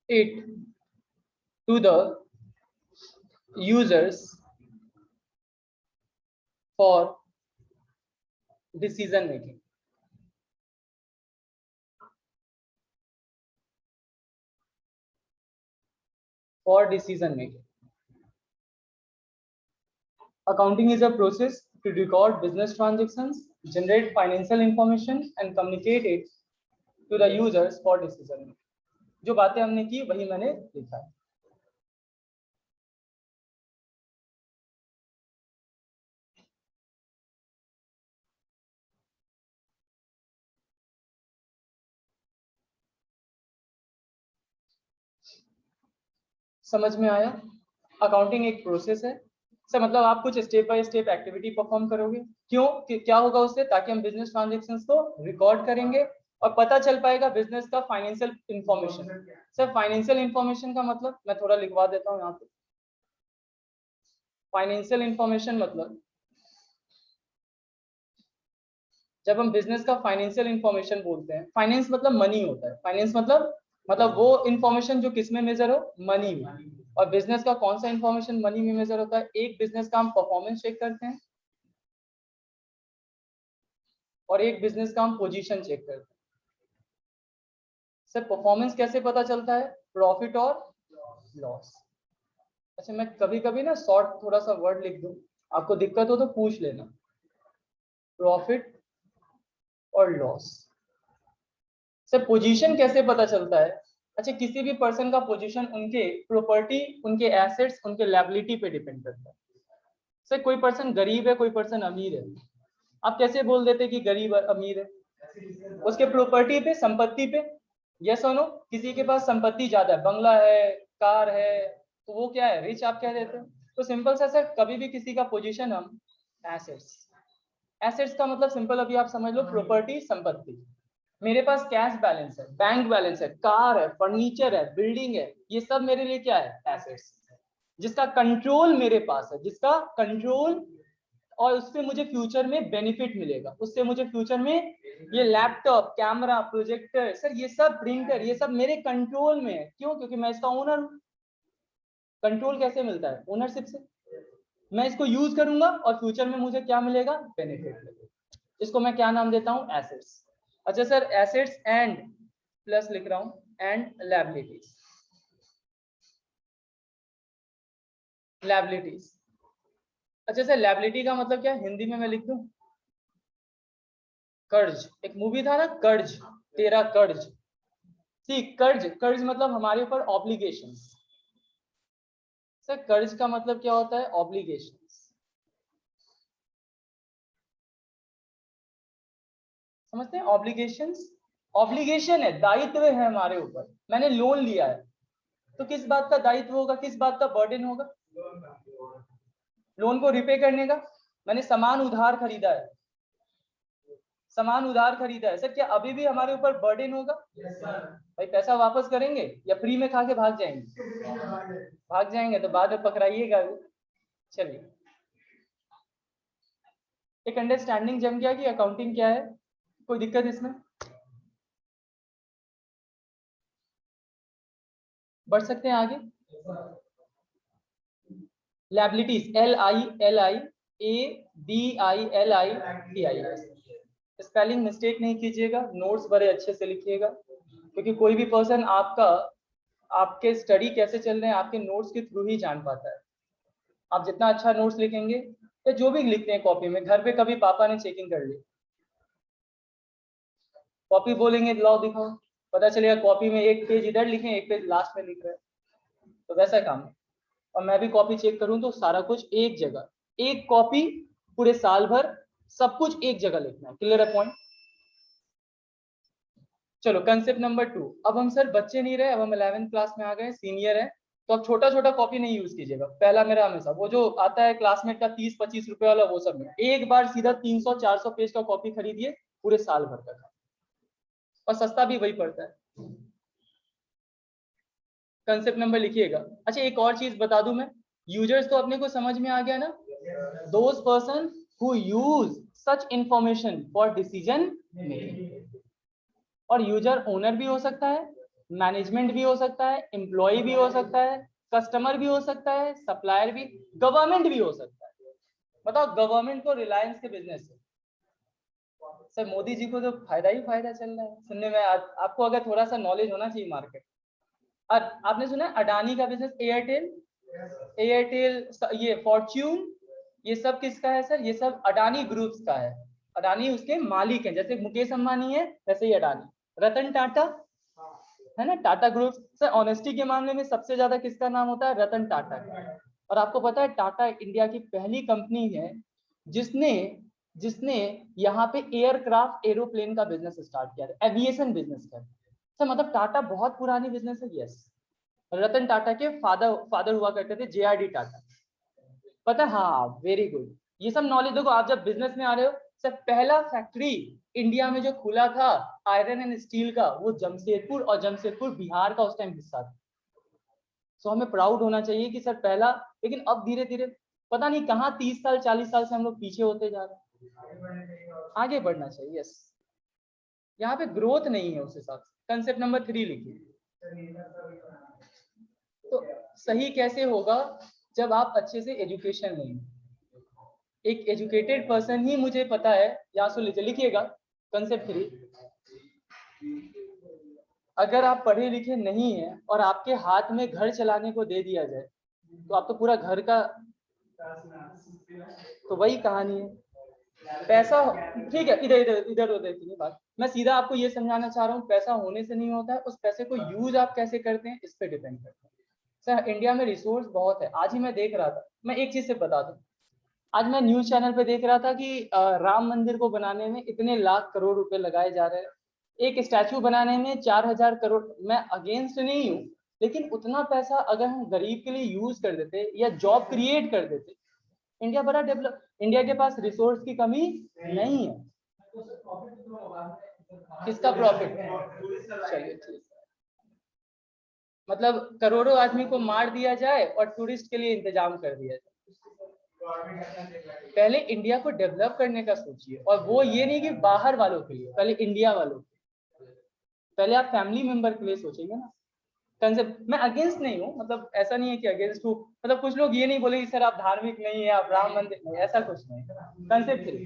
S1: it to the users for decision making. For decision making. Accounting is a process to record business transactions, generate financial information and communicate it to the users for decision making. जो बातें हमने की वही मैंने लिखा है। समझ में आया? अकाउंटिंग एक प्रोसेस है सर, मतलब आप कुछ step by step activity perform करोगे। क्यों? क्या होगा उससे? ताकि हम बिजनेस ट्रांजैक्शंस को रिकॉर्ड करेंगे और पता चल पाएगा बिजनेस का financial information. Sir financial information का मतलब मैं थोड़ा लिखवा देता हूँ यहाँ पे। फाइनेंशियल इंफॉर्मेशन मतलब जब हम बिजनेस का फाइनेंशियल इंफॉर्मेशन बोलते हैं, फाइनेंस मतलब मनी होता है। फाइनेंस मतलब वो इंफॉर्मेशन जो किस में मेजर हो, मनी में। और बिजनेस का कौन सा इंफॉर्मेशन मनी में मेजर होता है? एक बिजनेस का हम परफॉर्मेंस चेक करते हैं और एक बिजनेस का हम पोजीशन चेक करते हैं। सर परफॉर्मेंस कैसे पता चलता है? प्रॉफिट और लॉस। अच्छा मैं कभी कभी ना शॉर्ट थोड़ा सा वर्ड लिख दूं, आपको दिक्कत हो तो पूछ लेना। प्रॉफिट और लॉस। सर पोजीशन कैसे पता चलता है? अच्छा किसी भी पर्सन का पोजीशन उनके प्रॉपर्टी, उनके एसेट्स, उनके लायबिलिटी पे डिपेंड करता है। सर कोई पर्सन गरीब है, कोई पर्सन अमीर है, आप कैसे बोल देते कि गरीब और अमीर है? उसके प्रॉपर्टी पे, संपत्ति पे। यस और नो? किसी के पास संपत्ति ज्यादा है, बंगला है, कार है, तो वो क्या है? रिच आप कह देते हो। तो सिंपल सा सर, कभी भी किसी का पोजीशन हम एसेट्स, एसेट्स का मतलब सिंपल अभी आप समझ लो प्रॉपर्टी, संपत्ति। मेरे पास कैश बैलेंस है, बैंक बैलेंस है, कार है, फर्नीचर है, बिल्डिंग है, ये सब मेरे लिए क्या है, एसेट्स, जिसका कंट्रोल मेरे पास है, जिसका कंट्रोल, और उससे मुझे फ्यूचर में बेनिफिट मिलेगा, उससे मुझे फ्यूचर में ये लैपटॉप, कैमरा, प्रोजेक्टर, सर ये सब, प्रिंटर, ये सब मेरे कंट्रोल में है। क्यों? क्योंकि मैं इसका ओनर हूं। कंट्रोल कैसे मिलता है? ओनरशिप से। मैं इसको यूज करूंगा और फ्यूचर में मुझे क्या मिलेगा, बेनिफिट मिलेगा। इसको मैं क्या नाम देता हूं, एसेट्स। अच्छा सर, एसेट्स एंड प्लस लिख रहा हूं, एंड लायबिलिटीज। लायबिलिटीज, अच्छा सर लायबिलिटी का मतलब क्या है हिंदी में मैं लिख दूं? कर्ज। एक मूवी था ना, कर्ज, तेरा कर्ज। ठीक, कर्ज, कर्ज मतलब हमारे ऊपर ऑब्लिगेशंस। सर कर्ज का मतलब क्या होता है, ऑब्लिगेशंस। समझते हैं ऑब्लिगेशंस? ऑब्लिगेशन है, दायित्व है हमारे ऊपर। मैंने लोन लिया है तो किस बात का दायित्व होगा, किस बात का बर्डन होगा? लोन को रिपे करने का। मैंने सामान उधार खरीदा है, सामान उधार खरीदा है सर, क्या अभी भी हमारे ऊपर बर्डन होगा? भाई पैसा वापस करेंगे या फ्री में खा के भाग जाएंगे? भाग जाएंगे तो बाद में पकड़ाइएगा। चलिए, एक अंडरस्टैंडिंग जम गया कि अकाउंटिंग क्या है। कोई दिक्कत इसमें? बढ़ सकते हैं आगे। Liabilities, LIABILITIES। स्पेलिंग मिस्टेक नहीं कीजिएगा, नोट्स बड़े अच्छे से लिखिएगा, क्योंकि कोई भी पर्सन आपका, आपके स्टडी कैसे चल रहे हैं आपके नोट्स के थ्रू ही जान पाता है। आप जितना अच्छा नोट्स लिखेंगे, या जो भी लिखते हैं कॉपी में, घर पे कभी पापा ने चेकिंग कर ली, कॉपी बोलेंगे लाओ दिखाओ, पता चलेगा कॉपी में एक पेज इधर लिखे, एक पेज लास्ट में लिख रहे हैं। तो वैसा काम है। और मैं भी कॉपी चेक करूं तो सारा कुछ एक जगह, एक कॉपी, पूरे साल भर सब कुछ एक जगह लिखना है। क्लियर है पॉइंट? चलो कंसेप्ट नंबर 2। अब हम सर बच्चे नहीं रहे, अब हम 11th क्लास में आ गए, सीनियर है, तो अब छोटा छोटा कॉपी नहीं यूज कीजिएगा। पहला मेरा हमेशा वो जो आता है क्लासमेट का 30-25 रुपए वाला, वो सब नहीं। एक बार सीधा 300-400 पेज का कॉपी खरीदिए पूरे साल भर का, और सस्ता भी वही पड़ता है। कंसेप्ट नंबर लिखिएगा। अच्छा एक और चीज बता दूं मैं, यूजर्स तो अपने को समझ में आ गया ना, those person who use such information for decision making. और यूजर ओनर भी हो सकता है, मैनेजमेंट भी हो सकता है, एम्प्लॉय भी हो सकता है, कस्टमर भी हो सकता है, सप्लायर भी, गवर्नमेंट भी हो सकता है। बताओ, गवर्नमेंट को रिलायंस के बिजनेस से, सर मोदी जी को तो फायदा ही फायदा चल रहा है सुनने में। आपको अगर थोड़ा सा नॉलेज होना चाहिए मार्केट। और आपने सुना है अडानी का बिजनेस, एयरटेल, एयरटेल, ये फॉर्च्यून, ये सब किसका है सर? ये सब अडानी ग्रुप्स का है। अडानी उसके मालिक हैं, जैसे मुकेश अंबानी है वैसे ही अडानी। रतन टाटा है ना, टाटा ग्रुप। सर ऑनेस्टी के मामले में सबसे ज्यादा किसका नाम होता है? रतन टाटा का। और आपको पता है टाटा इंडिया की पहली कंपनी है जिसने जिसने यहाँ पे एयरक्राफ्ट, एरोप्लेन का बिजनेस स्टार्ट किया था, एविएशन बिजनेस का। सर मतलब टाटा बहुत पुरानी बिजनेस है। यस, रतन टाटा के फादर फादर हुआ करते थे JRD टाटा। पता है? हाँ, वेरी गुड। ये सब नॉलेज देखो, आप जब बिजनेस में आ रहे हो। सर पहला फैक्ट्री इंडिया में जो खुला था आयरन एंड स्टील का, वो जमशेदपुर, और जमशेदपुर बिहार का उस टाइम हिस्सा था। सो हमें प्राउड होना चाहिए कि सर पहला। लेकिन अब धीरे धीरे पता नहीं कहाँ 30 साल 40 साल से हम लोग पीछे होते जा रहे हैं। आगे बढ़ना चाहिए। यस, यहाँ पे ग्रोथ नहीं है उस हिसाब से। कंसेप्ट नंबर 3 लिखिए। तो सही कैसे होगा? जब आप अच्छे से एजुकेशन लेंगे। एक एजुकेटेड पर्सन ही, मुझे पता है, यहाँ सुन लीजिए, लिखिएगा कंसेप्ट 3। अगर आप पढ़े लिखे नहीं है और आपके हाथ में घर चलाने को दे दिया जाए, तो आप तो पूरा घर का, तो वही कहानी है। पैसा, ठीक है, इधर इधर इधर उधर की बात, मैं सीधा आपको ये समझाना चाह रहा हूँ, पैसा होने से नहीं होता है, उस पैसे को यूज आप कैसे करते हैं इस पे डिपेंड करता है। सर इंडिया में रिसोर्स बहुत है। आज ही मैं देख रहा था, मैं एक चीज से बता दूं, आज मैं न्यूज चैनल पे देख रहा था कि राम मंदिर को बनाने में इतने लाख करोड़ रुपए लगाए जा रहे हैं। एक स्टैचू बनाने में 4000 करोड़। मैं अगेंस्ट नहीं हूँ, लेकिन उतना पैसा अगर हम गरीब के लिए यूज कर देते या जॉब क्रिएट कर देते, इंडिया बड़ा डेवलप, इंडिया के पास रिसोर्स की कमी नहीं है। किसका प्रॉफिट? चलिए ठीक, मतलब करोड़ों आदमी को मार दिया जाए और टूरिस्ट के लिए इंतजाम कर दिया जाए। पहले इंडिया को डेवलप करने का सोचिए, और वो ये नहीं कि बाहर वालों के लिए, पहले इंडिया वालों के लिए। पहले आप फैमिली मेंबर के लिए सोचेंगे ना। कंसेप्ट मैं अगेंस्ट नहीं हूँ, मतलब ऐसा नहीं है कि अगेंस्ट हूँ, मतलब कुछ लोग ये नहीं बोले सर आप धार्मिक नहीं है, आप राम मंदिर नहीं, ऐसा कुछ नहीं। कंसेप्ट 3,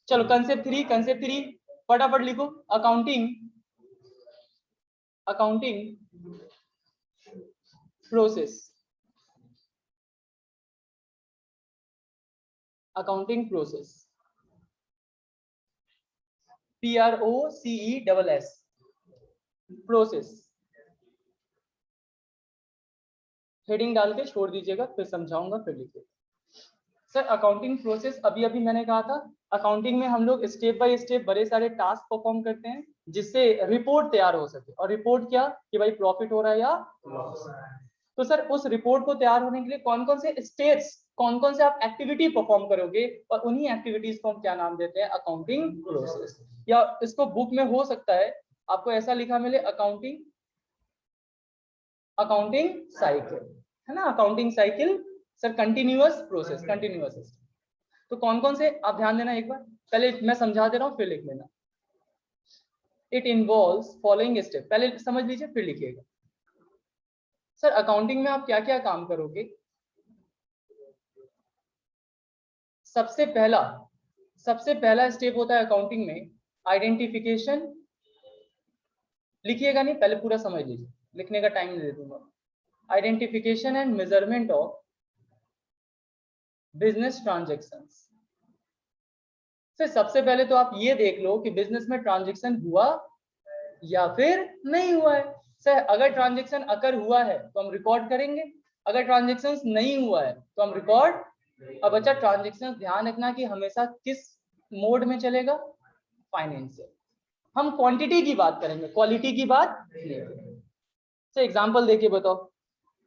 S1: चलो कंसेप्ट थ्री फटाफट लिखो। Accounting process, accounting process, PROCESS, process. Heading डाल के छोड़ दीजिएगा, फिर समझाऊंगा, फिर लिखिए। सर अकाउंटिंग प्रोसेस, अभी अभी मैंने कहा था, अकाउंटिंग में हम लोग स्टेप बाय स्टेप बड़े सारे टास्क परफॉर्म करते हैं जिससे रिपोर्ट तैयार हो सके। और रिपोर्ट क्या कि भाई प्रॉफिट हो रहा है या लॉस। तो सर उस रिपोर्ट को तैयार होने के लिए कौन कौन से स्टेप्स, कौन कौन से आप एक्टिविटी परफॉर्म करोगे, और उन्हीं एक्टिविटीज को हम क्या नाम देते हैं? Accounting process. या इसको बुक में हो सकता है आपको ऐसा लिखा मिले, अकाउंटिंग साइकिल, है ना, accounting cycle. Sir continuous process, continuous system. तो कौन कौन से आप ध्यान देना, एक बार पहले मैं समझा दे रहा हूं, फिर लिख लेना। इट इन्वॉल्व्स फॉलोइंग स्टेप, पहले समझ लीजिए फिर लिखिएगा। सर अकाउंटिंग में आप क्या क्या काम करोगे? सबसे पहला स्टेप होता है अकाउंटिंग में आइडेंटिफिकेशन। लिखिएगा नहीं, पहले पूरा समझ लीजिए, लिखने का टाइम दे दूंगा। Identification and measurement of business transactions. Sir सबसे पहले तो आप ये देख लो कि बिजनेस में ट्रांजेक्शन हुआ या फिर नहीं हुआ है। सर अगर ट्रांजेक्शन अकर हुआ है तो हम रिकॉर्ड करेंगे, अगर ट्रांजेक्शन नहीं हुआ है तो हम रिकॉर्ड। अब बच्चा ट्रांजेक्शन ध्यान रखना कि हमेशा किस मोड में चलेगा? फाइनेंशियल। हम क्वांटिटी की बात करेंगे, क्वालिटी की बात नहीं करेंगे। सर एग्जांपल देखिए बताओ,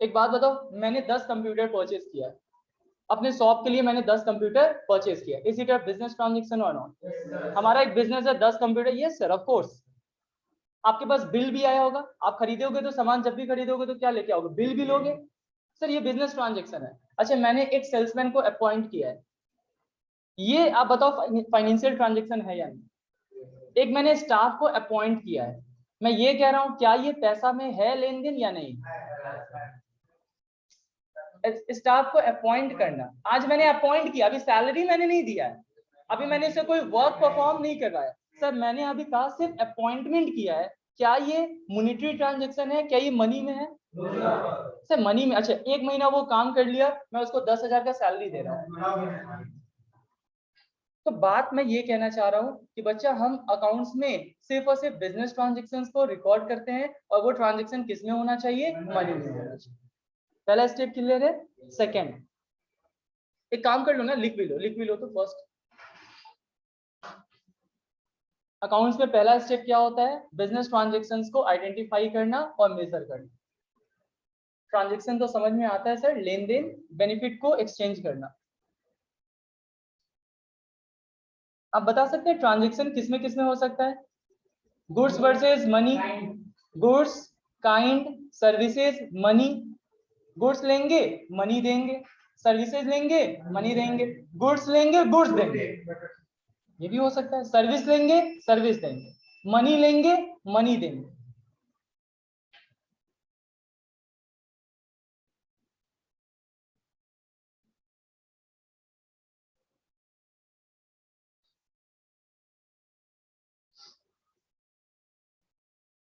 S1: एक बात बताओ, मैंने 10 कंप्यूटर परचेज किया अपने शॉप के लिए, मैंने 10 कंप्यूटर परचेज किया, is it a business transaction और नॉट? हमारा एक बिजनेस है, 10 computer, yes sir of course. आपके पास बिल भी आया होगा, आप खरीदोगे तो सामान जब भी खरीदोगे तो क्या लेके आओगे? बिल भी लोगे। सर ये बिजनेस ट्रांजेक्शन है। अच्छा मैंने एक सेल्समैन को अपॉइंट किया है, ये आप बताओ फाइनेंशियल ट्रांजेक्शन है या नहीं? एक मैंने स्टाफ को अपॉइंट किया है, मैं ये कह रहा हूं क्या ये पैसा में है लेन देन या नहीं? स्टाफ को अपॉइंट करना, आज मैंने अपॉइंट किया, अभी सैलरी मैंने नहीं दिया है, अभी मैंने इसे कोई वर्क परफॉर्म नहीं करवाया। सर मैंने अभी कहा सिर्फ अपॉइंटमेंट किया है, क्या ये मॉनेटरी ट्रांजैक्शन है? क्या ये मनी में है? सर मनी में। अच्छा एक महीना वो काम कर लिया, मैं उसको 10,000 का सैलरी दे रहा हूँ। तो बात मैं ये कहना चाह रहा हूँ कि बच्चा हम अकाउंट्स में सिर्फ और सिर्फ बिजनेस ट्रांजेक्शन्स को रिकॉर्ड करते हैं, और वो ट्रांजेक्शन किस में होना चाहिए? मनी में होना चाहिए। पहला स्टेप क्लियर है। सेकंड, एक काम कर लो ना, लिख भी लो तो फर्स्ट। अकाउंट्स में पहला स्टेप क्या होता है? बिजनेस ट्रांजेक्शन्स को आइडेंटिफाई करना और मेजर करना। ट्रांजेक्शन तो समझ में आता है सर, लेन देन, बेनिफिट को एक्सचेंज करना। आप बता सकते हैं ट्रांजेक्शन किसमें हो सकता है? Goods versus money, goods, kind, services, money. Goods लेंगे मनी देंगे, सर्विसेज लेंगे मनी देंगे, गुड्स लेंगे गुड्स देंगे, ये भी हो सकता है। सर्विस लेंगे सर्विस देंगे, मनी लेंगे मनी देंगे।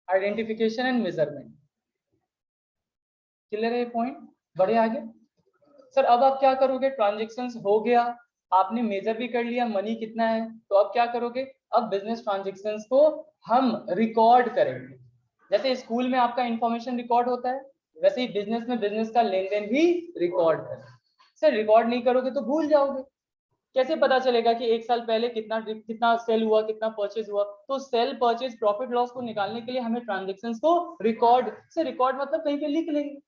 S1: आइडेंटिफिकेशन एंड मेजरमेंट, क्लियर है पॉइंट? बढ़े आगे। सर अब आप क्या करोगे? ट्रांजेक्शन्स हो गया, आपने मेजर भी कर लिया मनी कितना है, तो अब क्या करोगे? अब बिजनेस ट्रांजेक्शन्स को हम रिकॉर्ड करेंगे। जैसे स्कूल में आपका इंफॉर्मेशन रिकॉर्ड होता है, वैसे ही बिजनेस में बिजनेस का लेन देन भी रिकॉर्ड है। सर रिकॉर्ड नहीं करोगे तो भूल जाओगे, कैसे पता चलेगा कि एक साल पहले कितना सेल हुआ, कितना परचेज हुआ? तो सेल, परचेज, प्रॉफिट लॉस को निकालने के लिए हमें ट्रांजेक्शन्स को रिकॉर्ड से, रिकॉर्ड मतलब कहीं पे लिख लेंगे।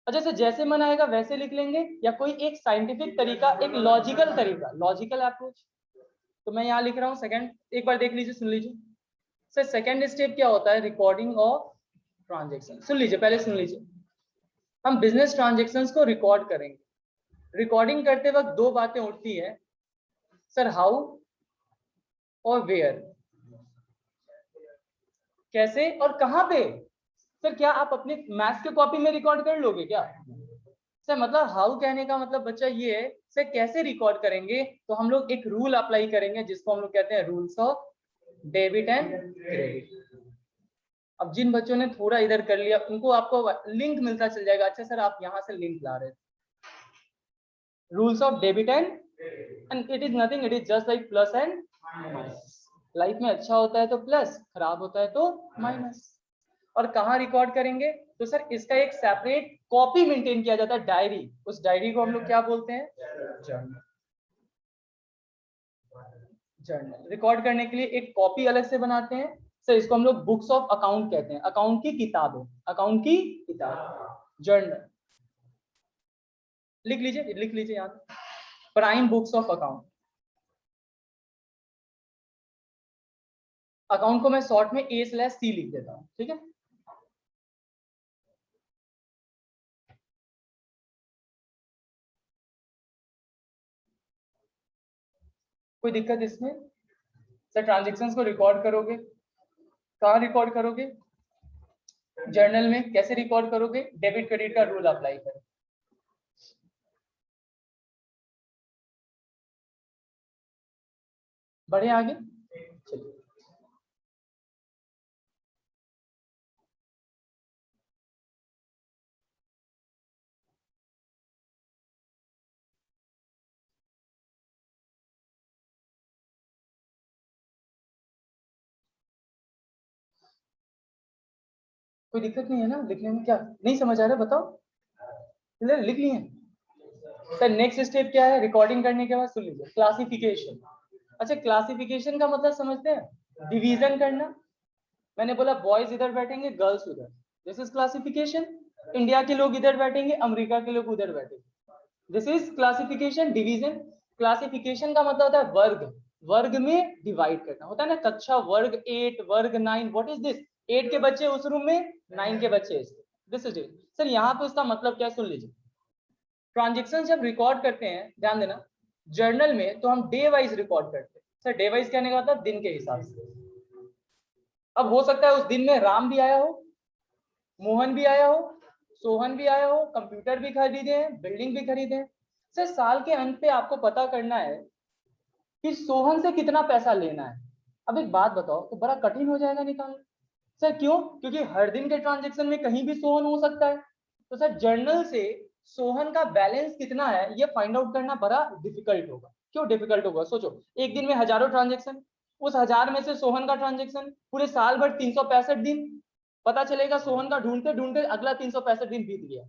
S1: अच्छा सर, जैसे मन आएगा वैसे लिख लेंगे या कोई एक साइंटिफिक तरीका, एक लॉजिकल तरीका, लॉजिकल अप्रोच? तो मैं यहाँ लिख रहा हूँ सेकंड, एक बार देख लीजिए, सुन लीजिए। सर सेकंड स्टेप क्या होता है? Recording of transaction. सुन लीजिए, पहले सुन लीजिए। हम बिजनेस ट्रांजेक्शन्स को रिकॉर्ड करेंगे। रिकॉर्डिंग करते वक्त दो बातें उठती है सर, हाउ और वेयर, कैसे और कहां पे। सर क्या आप अपने मैथ्स के कॉपी में रिकॉर्ड कर लोगे क्या? सर मतलब हाउ कहने का मतलब बच्चा ये है, सर कैसे रिकॉर्ड करेंगे? तो हम लोग एक रूल अप्लाई करेंगे जिसको हम लोग कहते हैं rules of debit and credit. अब जिन बच्चों ने थोड़ा इधर कर लिया उनको आपको लिंक मिलता चल जाएगा। अच्छा सर आप यहां से लिंक ला रहे थे, rules of debit and it is nothing, it is just like plus and minus. Life में अच्छा होता है तो प्लस, खराब होता है तो माइनस। और कहाँ रिकॉर्ड करेंगे? तो सर इसका एक सेपरेट कॉपी मेंटेन किया जाता है, डायरी। उस डायरी को हम लोग क्या बोलते हैं? जर्नल। जर्नल रिकॉर्ड करने के लिए एक कॉपी अलग से बनाते हैं सर, इसको हम लोग बुक्स ऑफ अकाउंट कहते हैं, अकाउंट की किताबें, अकाउंट की किताब, जर्नल। लिख लीजिए, लिख लीजिए यहाँ prime books of account. Account को मैं शॉर्ट में A/C लिख देता हूँ, ठीक है? कोई दिक्कत इसमें? सर ट्रांजेक्शन्स को रिकॉर्ड करोगे, कहाँ रिकॉर्ड करोगे? जर्नल में। कैसे रिकॉर्ड करोगे? डेबिट क्रेडिट का रूल अप्लाई करो। बढ़े आगे, चलिए। कोई दिक्कत नहीं है ना लिखने में? क्या नहीं समझ आ रहा बताओ? लिख लिए? सर नेक्स्ट स्टेप क्या है? रिकॉर्डिंग करने के बाद सुन लीजिए, क्लासिफिकेशन। अच्छा क्लासिफिकेशन का मतलब समझते हैं? डिवीजन करना। मैंने बोला बॉयज इधर बैठेंगे, गर्ल्स उधर, दिस इज क्लासिफिकेशन। इंडिया के लोग इधर बैठेंगे, अमेरिका के लोग उधर बैठेंगे, this is classification, division. Classification का मतलब होता है वर्ग, वर्ग में डिवाइड करना होता है ना, कक्षा वर्ग 8, वर्ग 9, व्हाट इज दिस? 8 के बच्चे उस रूम में, 9 के बच्चे इस, दिस इज इट। सर यहाँ पे उसका मतलब क्या, सुन लीजिए। ट्रांजेक्शन जब रिकॉर्ड करते हैं, ध्यान देना, जर्नल में तो हम डे वाइज रिकॉर्ड करते हैं। सर डे वाइज कहने का मतलब दिन के हिसाब से। अब हो सकता है उस दिन में राम भी आया हो, मोहन भी आया हो, सोहन भी आया हो, कंप्यूटर भी खरीदे हैं, बिल्डिंग भी खरीदे हैं। सर साल के अंत पे आपको पता करना है कि सोहन से कितना पैसा लेना है। अब एक बात बताओ, तो बड़ा कठिन हो जाएगा निकालना। सर क्यों? क्योंकि हर दिन के ट्रांजेक्शन में कहीं भी सोहन हो सकता है। तो सर जर्नल से सोहन का बैलेंस कितना है ये फाइंड आउट करना बड़ा डिफिकल्ट होगा। क्यों डिफिकल्ट होगा? सोचो, एक दिन में हजारों ट्रांजेक्शन, उस 1000 में से सोहन का ट्रांजेक्शन, पूरे साल भर 365 दिन, पता चलेगा सोहन का ढूंढते ढूंढते अगला 365 दिन बीत गया।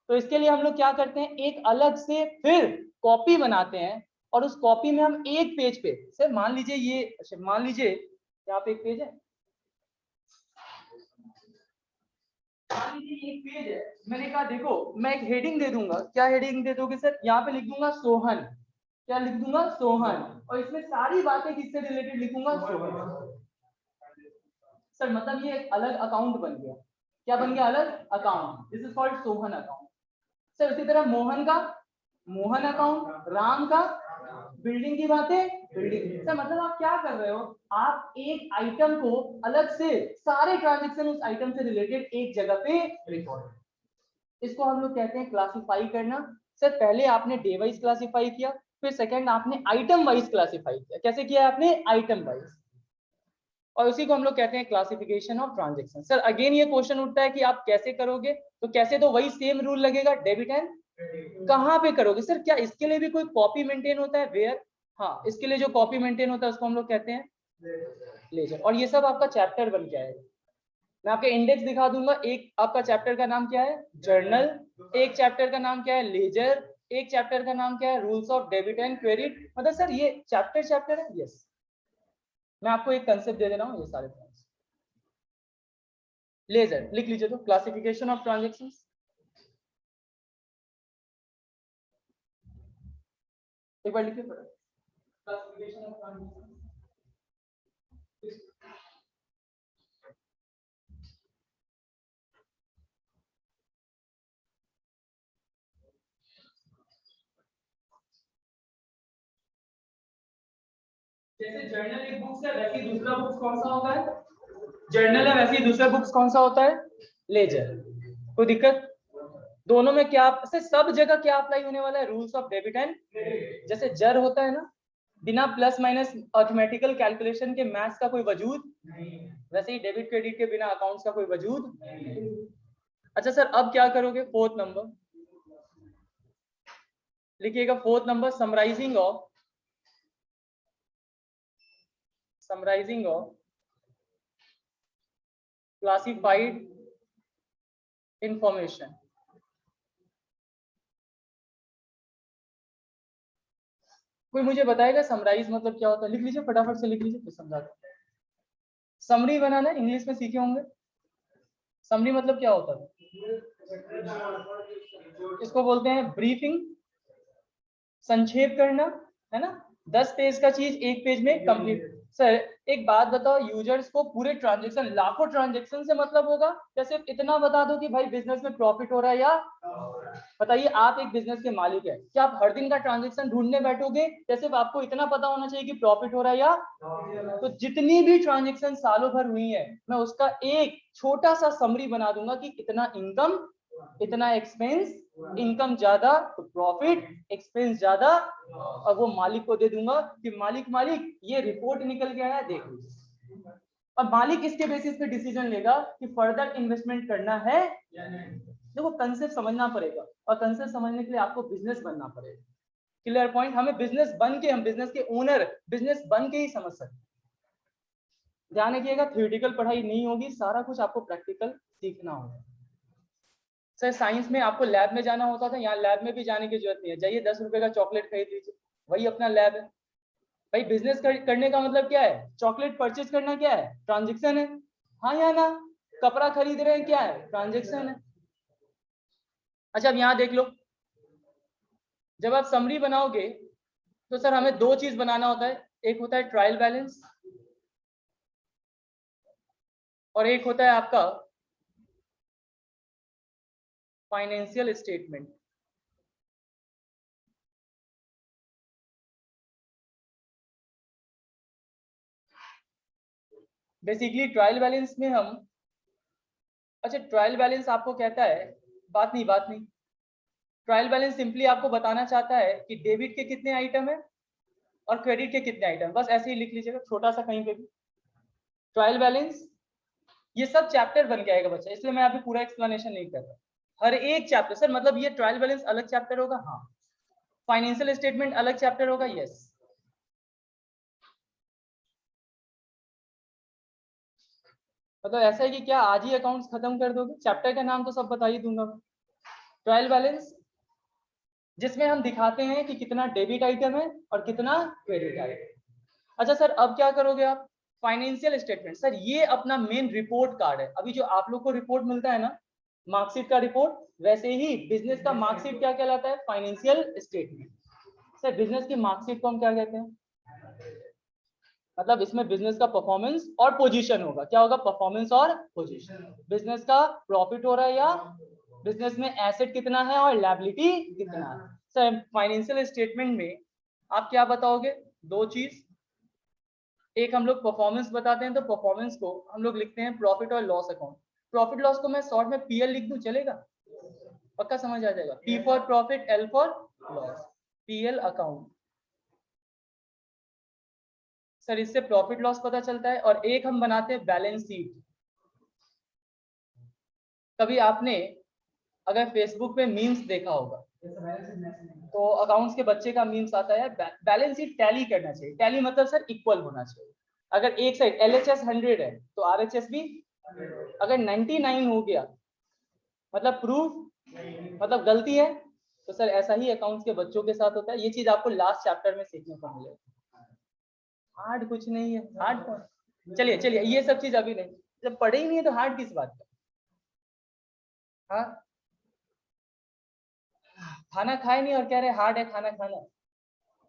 S1: तो इसके लिए हम लोग क्या करते हैं, एक अलग से फिर कॉपी बनाते हैं, और उस कॉपी में हम एक पेज पे, सर मान लीजिए ये, अच्छा मान लीजिए यहाँ पे एक पेज है, मान लीजिए एक पेज है, मैंने कहा देखो मैं एक हेडिंग दे दूंगा। क्या हेडिंग दे दोगे सर? यहाँ पे लिख दूंगा सोहन। क्या लिख दूंगा? सोहन। और इसमें सारी बातें किससे रिलेटेड लिखूंगा? सोहन। सर मतलब ये एक अलग अकाउंट बन गया। क्या बन गया? अलग account, this is called Sohan account. Sir उसी तरह मोहन का मोहन अकाउंट, राम का बिल्डिंग की बातें, बिल्डिंग। सर मतलब आप क्या कर रहे हो, आप एक आइटम को अलग से, सारे ट्रांजेक्शन उस आइटम से रिलेटेड एक जगह पे रिकॉर्ड, इसको हम लोग कहते हैं क्लासिफाई करना। सर पहले आपने डे वाइज क्लासिफाई किया, फिर सेकंड आपने आइटम वाइज क्लासिफाई किया। कैसे किया आपने? Item wise. और उसी को हम लोग कहते हैं classification of transaction. Sir again ये क्वेश्चन उठता है कि आप कैसे करोगे? तो कैसे, तो वही सेम रूल लगेगा, डेबिट एंड कहाँ पे करोगे? सर क्या इसके लिए भी कोई कॉपी मेंटेन होता है? वेयर? हाँ, इसके लिए जो कॉपी मेंटेन होता है उसको हम लोग कहते हैं लेजर। और ये सब आपका चैप्टर बन के आएगा। मैं आपके इंडेक्स दिखा दूंगा। एक आपका चैप्टर का नाम क्या है? जर्नल। एक चैप्टर का नाम क्या है? लेजर। एक चैप्टर का नाम क्या है, rules of debit and credit. मतलब सर ये चैप्टर है, यस। मैं आपको एक कंसेप्ट दे दे रहा हूँ, ये सारे पॉइंट्स। लेजर लिख लीजिए तो, क्लासिफिकेशन ऑफ ट्रांजेक्शंस। एक बार लिखिए क्लासिफिकेशन ऑफ ट्रांजेक्शंस। जैसे जर्नल एक बुक्स है, वैसे ही दूसरा बुक्स कौन सा होता है, जर्नल है, वैसे ही दूसरा बुक्स कौन सा होता है, लेजर। कोई दिक्कत? दोनों में क्या से सब जगह क्या अप्लाई होने वाला है, rules of debit and credit. जैसे जर होता है ना, बिना प्लस माइनस अर्थमेटिकल कैलकुलेशन के मैथ्स का कोई वजूद नहीं, वैसे ही डेबिट क्रेडिट के बिना अकाउंट्स का कोई वजूद नहीं। अच्छा सर अब क्या करोगे, फोर्थ नंबर लिखिएगा। Fourth number, summarising of classified information. कोई मुझे बताएगा समराइज मतलब क्या होता है? लिख लीजिए फटाफट से, लिख लीजिए फिर समझाते हैं। समरी बनाना इंग्लिश में सीखे होंगे, समरी मतलब क्या होता है? इसको बोलते हैं ब्रीफिंग, संक्षेप करना, है ना। 10 पेज का चीज एक पेज में कंप्लीट। सर एक बात बताओ, यूजर्स को पूरे ट्रांजेक्शन, लाखों ट्रांजेक्शन से मतलब होगा, या सिर्फ इतना बता दो कि भाई बिजनेस में प्रॉफिट हो रहा है? या बताइए, आप एक बिजनेस के मालिक है, क्या आप हर दिन का ट्रांजेक्शन ढूंढने बैठोगे, या सिर्फ आपको इतना पता होना चाहिए कि प्रॉफिट हो रहा है? या तो जितनी भी ट्रांजेक्शन सालों भर हुई है, मैं उसका एक छोटा सा समरी बना दूंगा कि इतना इनकम, इतना एक्सपेंस, इनकम ज्यादा तो प्रॉफिट, एक्सपेंस ज्यादा, और वो मालिक को दे दूंगा कि मालिक ये रिपोर्ट निकल के आया, देख लीजिए। अब मालिक इसके बेसिस पे डिसीजन लेगा कि फर्दर इन्वेस्टमेंट करना है या नहीं। देखो कंसेप्ट समझना पड़ेगा, और कंसेप्ट समझने के लिए आपको बिजनेस बनना पड़ेगा। Clear point? हमें बिजनेस बन के, हम बिजनेस के ओनर, बिजनेस बन के ही समझ सकते हैं। ध्यान रखिएगा, थ्योरेटिकल पढ़ाई नहीं होगी, सारा कुछ आपको प्रैक्टिकल सीखना होगा। सर साइंस में आपको लैब में जाना होता था, यहाँ लैब में भी जाने की जरूरत नहीं है, जाइए 10 रुपए का चॉकलेट खरीद लीजिए, वही अपना लैब है। भाई बिजनेस करने का मतलब क्या है, चॉकलेट परचेज करना क्या है, ट्रांजेक्शन है, हाँ या ना। कपड़ा खरीद रहे हैं, क्या है, ट्रांजेक्शन है। अच्छा अब यहाँ देख लो, जब आप समरी बनाओगे तो सर हमें दो चीज बनाना होता है, एक होता है ट्रायल बैलेंस और एक होता है आपका financial statement. Basically trial balance में हम, अच्छा ट्रायल बैलेंस आपको कहता है, बात नहीं, ट्रायल बैलेंस सिंपली आपको बताना चाहता है कि डेबिट के कितने आइटम है और क्रेडिट के कितने आइटम, बस ऐसे ही लिख लीजिएगा छोटा सा कहीं पे भी। ट्रायल बैलेंस ये सब चैप्टर बन के आएगा बच्चा, इसलिए मैं अभी पूरा एक्सप्लेनेशन नहीं कर रहा, हर एक चैप्टर। सर मतलब ये ट्रायल बैलेंस अलग चैप्टर होगा, हाँ। फाइनेंशियल स्टेटमेंट अलग चैप्टर होगा, यस। मतलब ऐसा है कि क्या आज ही अकाउंट्स खत्म कर दोगे? चैप्टर का नाम तो सब बता ही दूंगा। ट्रायल बैलेंस जिसमें हम दिखाते हैं कि कितना डेबिट आइटम है और कितना क्रेडिट आइटम। अच्छा सर अब क्या करोगे आप, फाइनेंशियल स्टेटमेंट। सर ये अपना मेन रिपोर्ट कार्ड है, अभी जो आप लोग को रिपोर्ट मिलता है ना, मार्कशीट का रिपोर्ट, वैसे ही बिजनेस का मार्कशीट क्या कहलाता है, फाइनेंशियल स्टेटमेंट। सर बिजनेस की मार्कशीट को हम क्या कहते हैं, मतलब इसमें बिजनेस का परफॉर्मेंस और पोजीशन होगा, क्या होगा, परफॉर्मेंस और पोजीशन। बिजनेस का प्रॉफिट हो रहा है या बिजनेस में एसेट कितना है और लायबिलिटी कितना है। सर फाइनेंशियल स्टेटमेंट में आप क्या बताओगे, दो चीज, एक हम लोग परफॉर्मेंस बताते हैं, तो परफॉर्मेंस को हम लोग लिखते हैं प्रॉफिट और लॉस अकाउंट। प्रॉफिट लॉस को मैं शॉर्ट में पीएल लिख दूं, चलेगा? पक्का समझ आ जाएगा, P for profit, L for loss, PL account. Sir इससे प्रॉफिट लॉस पता चलता है। और एक हम बनाते हैं बैलेंस शीट। कभी आपने अगर फेसबुक पे मीम्स देखा होगा, तो अकाउंट्स के बच्चे का मीम्स आता है, बैलेंस शीट टैली करना चाहिए। टैली मतलब सर इक्वल होना चाहिए। अगर एक साइड LHS 100 है तो RHS भी, अगर 99 हो गया मतलब प्रूफ, मतलब गलती है, तो सर ऐसा ही अकाउंट्स के बच्चों के साथ होता है, ये चीज आपको लास्ट चैप्टर में सीखने को मिलेगा। हार्ड कुछ नहीं है, हार्ड कौन, चलिए चलिए ये सब चीज अभी नहीं, जब पढ़े ही नहीं है तो हार्ड किस बात का। हाँ, खाना खाए नहीं और कह रहे हार्ड है खाना खाना,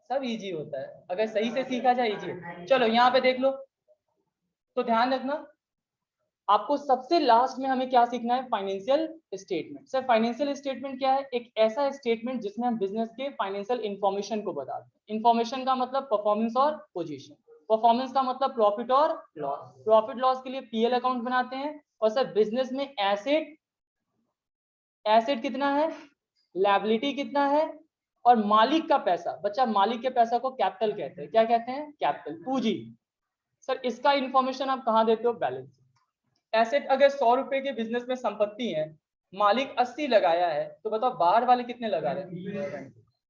S1: सब इजी होता है अगर सही से सीखा जाए, इजी है। चलो यहाँ पे देख लो, तो ध्यान रखना आपको सबसे लास्ट में हमें क्या सीखना है, financial statement. Sir financial statement क्या है, एक ऐसा स्टेटमेंट जिसमें हम बिजनेस के फाइनेंशियल इंफॉर्मेशन को बताते हैं। इंफॉर्मेशन का मतलब परफॉर्मेंस और पोजीशन, परफॉर्मेंस का मतलब प्रॉफिट और लॉस, प्रॉफिट लॉस के लिए पीएल अकाउंट बनाते हैं। और सर बिजनेस में एसेट, एसेट कितना है, लायबिलिटी कितना है, और मालिक का पैसा, बच्चा मालिक के पैसा को कैपिटल कहते हैं, क्या कहते हैं, कैपिटल, पूंजी। सर इसका इंफॉर्मेशन आप कहाँ देते हो, बैलेंस। एसेट अगर 100 रुपए के बिजनेस में संपत्ति है, मालिक 80 लगाया है, तो बताओ बाहर वाले कितने लगा रहे हैं।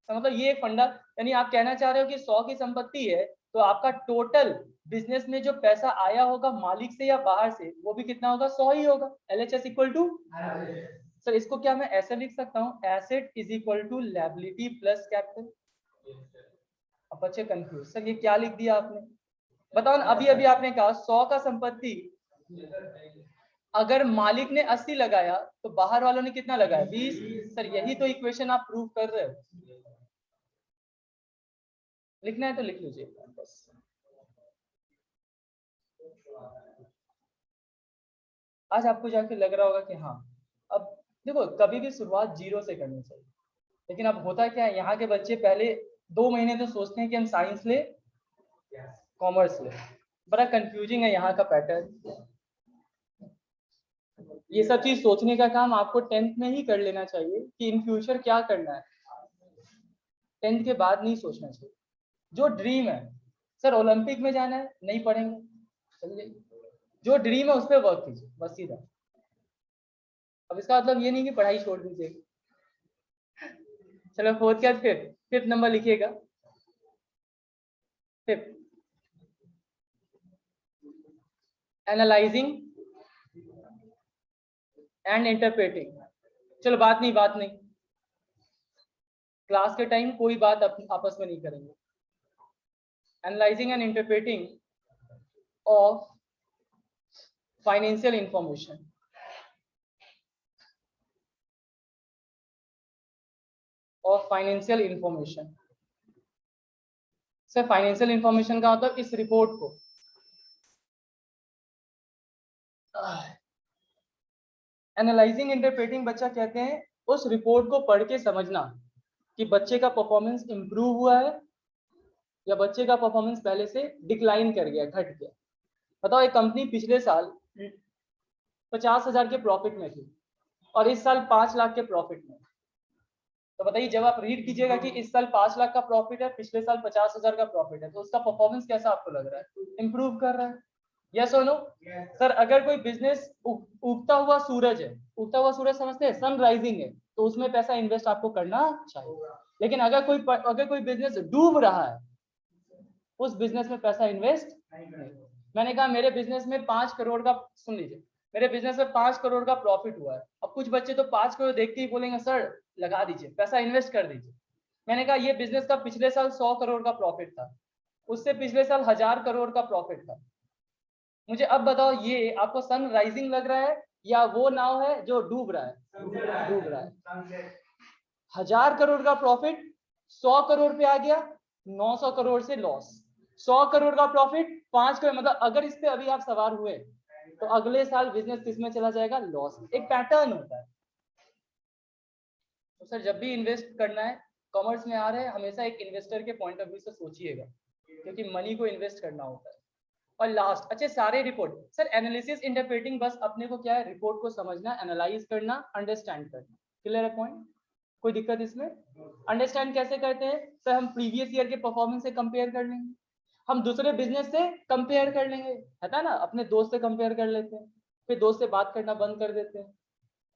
S1: तो मतलब ये फंडा, यानी आप कहना चाह रहे हो कि 100 की संपत्ति है तो आपका टोटल बिजनेस में जो पैसा आया होगा मालिक से या बाहर से, वो भी कितना होगा, 100 ही होगा। LHS इक्वल टू, सर इसको क्या मैं ऐसे लिख सकता हूँ, asset is equal to liability plus capital. अब बच्चे कंफ्यूज, सर ये क्या लिख दिया आपने, बताओ ना। अभी अभी आपने कहा 100 का संपत्ति, अगर मालिक ने 80 लगाया तो बाहर वालों ने कितना लगाया, 20। सर यही तो इक्वेशन आप प्रूव कर रहे हो, लिखना है तो लिख लीजिए बस। आज आपको जाके लग रहा होगा कि हाँ, अब देखो कभी भी शुरुआत जीरो से करनी चाहिए, लेकिन अब होता क्या है, यहाँ के बच्चे पहले 2 महीने तो सोचते हैं कि हम साइंस ले, कॉमर्स ले, बड़ा कंफ्यूजिंग है यहाँ का पैटर्न। ये सब चीज सोचने का काम आपको 10th में ही कर लेना चाहिए कि इन फ्यूचर क्या करना है, 10th के बाद नहीं सोचना चाहिए। जो ड्रीम है, सर ओलंपिक में जाना है, नहीं पढ़ेंगे, चलिए जो ड्रीम है उस पर वर्क कीजिए, बस सीधा। अब इसका मतलब ये नहीं कि पढ़ाई छोड़ दीजिए। चलो फोर्थ क्या, फिफ्थ नंबर लिखिएगा, फिफ्थ, एनालाइजिंग एंड इंटरप्रेटिंग। चलो बात नहीं, क्लास के टाइम कोई बात आपस में नहीं करेंगे। Analysing and interpreting of financial information, of financial information. Sir financial information का मतलब इस रिपोर्ट को, एनालाइजिंग इंटरप्रेटिंग बच्चा कहते हैं उस रिपोर्ट को पढ़ के समझना कि बच्चे का परफॉर्मेंस इंप्रूव हुआ है या बच्चे का परफॉर्मेंस पहले से डिक्लाइन कर गया, घट गया। बताओ एक कंपनी पिछले साल 50,000 के प्रॉफिट में थी और इस साल 5 लाख के प्रॉफिट में, तो बताइए जब आप रीड कीजिएगा कि इस साल 5 लाख का प्रॉफिट है, पिछले साल 50,000 का प्रॉफिट है, तो उसका परफॉर्मेंस कैसा आपको लग रहा है, इंप्रूव कर रहा है, यस और नो। सर अगर कोई बिजनेस उगता हुआ सूरज है, उगता हुआ सूरज समझते हैं, सन राइजिंग है, तो उसमें पैसा इन्वेस्ट आपको करना चाहिए। लेकिन अगर कोई बिजनेस डूब रहा है, उस बिजनेस में पैसा इन्वेस्ट नहीं। मैंने कहा मेरे बिजनेस में 5 करोड़ का, सुन लीजिए, मेरे बिजनेस में 5 करोड़ का प्रॉफिट हुआ है। अब कुछ बच्चे तो 5 करोड़ देखते ही बोलेंगे सर लगा दीजिए, पैसा इन्वेस्ट कर दीजिए। मैंने कहा ये बिजनेस का पिछले साल 100 करोड़ का प्रॉफिट था, उससे पिछले साल 1000 करोड़ का प्रॉफिट था। मुझे अब बताओ ये आपको सन राइजिंग लग रहा है या वो नाव है जो डूब रहा है, डूब रहा है। 1000 करोड़ का प्रॉफिट 100 करोड़ पे आ गया, 900 करोड़ से लॉस। 100 करोड़ का प्रॉफिट 5 करोड़, मतलब अगर इस पे अभी आप सवार हुए तो अगले साल बिजनेस किसमें चला जाएगा, लॉस। एक पैटर्न होता है। तो सर जब भी इन्वेस्ट करना है, कॉमर्स में आ रहे हैं, हमेशा एक इन्वेस्टर के पॉइंट ऑफ व्यू से सोचिएगा, क्योंकि मनी को इन्वेस्ट करना होता है। और लास्ट, अच्छे सारे रिपोर्ट, सर एनालिसिस इंटरप्रेटिंग बस अपने को क्या है, रिपोर्ट को समझना, एनालाइज करना, अंडरस्टैंड करना। क्लियर है पॉइंट, कोई दिक्कत इसमें। अंडरस्टैंड कैसे करते हैं सर, हम प्रीवियस ईयर के परफॉर्मेंस से कंपेयर कर लेंगे, हम दूसरे बिजनेस से कंपेयर कर लेंगे, है ना, अपने दोस्त से कंपेयर कर लेते हैं, फिर दोस्त से बात करना बंद कर देते हैं,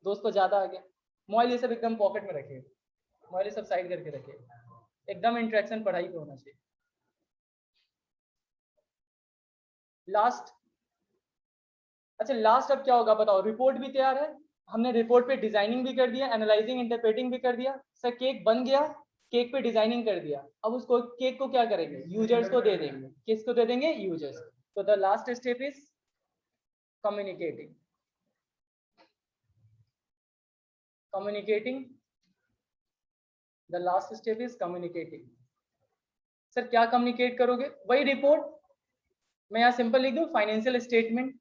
S1: दोस्त को ज्यादा आ गया, मोबाइल ये सब एकदम पॉकेट में रखिए, मोबाइल ये सब साइड करके रखिए, एकदम इंटरेक्शन पढ़ाई पे होना चाहिए। लास्ट, अच्छा लास्ट अब क्या होगा बताओ, रिपोर्ट भी तैयार है, हमने रिपोर्ट पे डिजाइनिंग भी कर दिया, एनालाइजिंग इंटरप्रेटिंग भी कर दिया। सर केक बन गया, केक पे डिजाइनिंग कर दिया, अब उसको केक को क्या करेंगे, यूजर्स को दे देंगे। किसको दे देंगे, यूजर्स। तो the last step is communicating. Communicating, the last step is communicating. Sir क्या कम्युनिकेट करोगे, वही रिपोर्ट। मैं यहाँ सिंपल लिख दूं, financial statement.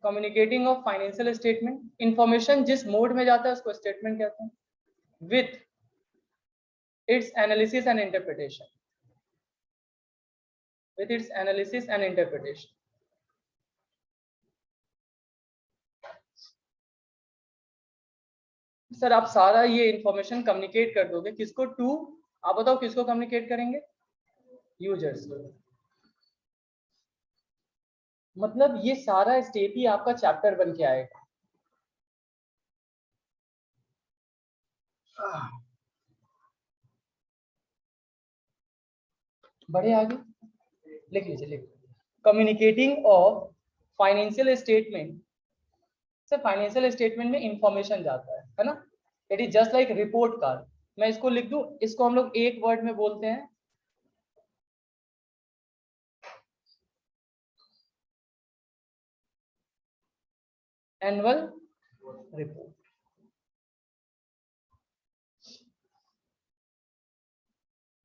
S1: Communicating of financial statement, information जिस मोड में जाता है उसको स्टेटमेंट कहते हैं, with its analysis and interpretation, with its analysis and interpretation. Sir आप सारा ये इंफॉर्मेशन कम्युनिकेट कर दोगे किसको, टू, आप बताओ किसको कम्युनिकेट करेंगे, यूजर्स को। मतलब ये सारा स्टेप ही आपका चैप्टर बन के आएगा। बढ़े आगे, लिख लीजिए, लिख। Communicating of financial statement. Sir financial statement में इंफॉर्मेशन जाता है ना, it is just like report card. मैं इसको लिख दूं, इसको हम लोग एक वर्ड में बोलते हैं एनुअल रिपोर्ट।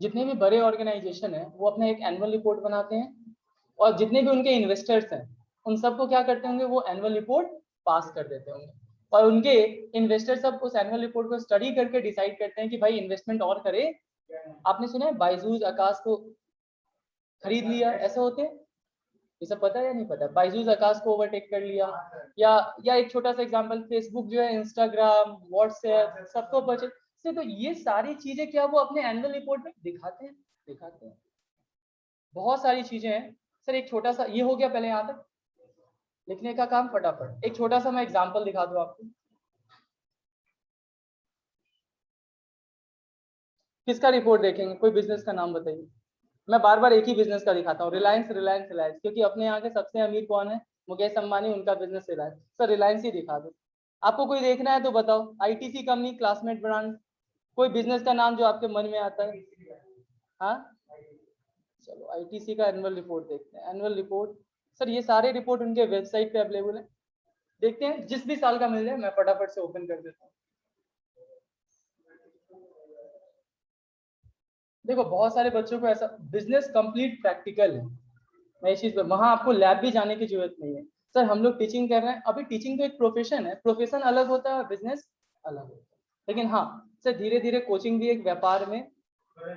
S1: जितने भी बड़े ऑर्गेनाइजेशन है वो अपना एक एनुअल रिपोर्ट बनाते हैं, और जितने भी उनके इन्वेस्टर्स हैं उन सबको क्या करते होंगे, वो एनुअल रिपोर्ट पास कर देते होंगे, और उनके इन्वेस्टर सब उस एनुअल रिपोर्ट को स्टडी करके डिसाइड करते हैं कि भाई इन्वेस्टमेंट और करे। आपने सुना है बायजूस आकाश को खरीद लिया, ऐसे होते हैं, ये सब पता है या नहीं पता, बायजूस आकाश को ओवरटेक कर लिया, या एक छोटा सा एग्जांपल, फेसबुक जो है, इंस्टाग्राम, व्हाट्सएप, सबको परचेज से। तो ये सारी चीजें क्या वो अपने एनुअल रिपोर्ट में दिखाते हैं, दिखाते हैं। बहुत सारी चीजें हैं सर। एक छोटा सा ये हो गया पहले यहाँ तक लिखने का काम, फटाफट एक छोटा सा मैं एग्जांपल दिखा दूं आपको। किसका रिपोर्ट देखेंगे, कोई बिजनेस का नाम बताइए। मैं बार बार एक ही बिजनेस का दिखाता हूँ, रिलायंस रिलायंस रिलायंस, क्योंकि अपने यहाँ के सबसे अमीर कौन है, मुकेश अंबानी, उनका बिजनेस रिलायंस। सर रिलायंस ही दिखा दो। आपको कोई देखना है तो बताओ, आईटीसी कंपनी, क्लासमेट ब्रांड, कोई बिजनेस का नाम जो आपके मन में आता है। हाँ चलो आईटीसी का एनुअल रिपोर्ट देखते हैं, एनुअल रिपोर्ट। सर ये सारे रिपोर्ट उनके वेबसाइट पे अवेलेबल है, देखते हैं जिस भी साल का मिल जाए। मैं फटाफट से ओपन कर देता हूँ। देखो बहुत सारे बच्चों को ऐसा, बिजनेस कंप्लीट प्रैक्टिकल है, मैं इस चीज पर, वहां आपको लैब भी जाने की जरूरत नहीं है। सर हम लोग टीचिंग कर रहे हैं, अभी टीचिंग तो एक प्रोफेशन है, प्रोफेशन अलग होता है, बिजनेस अलग होता है। लेकिन हाँ सर धीरे धीरे कोचिंग भी एक व्यापार में,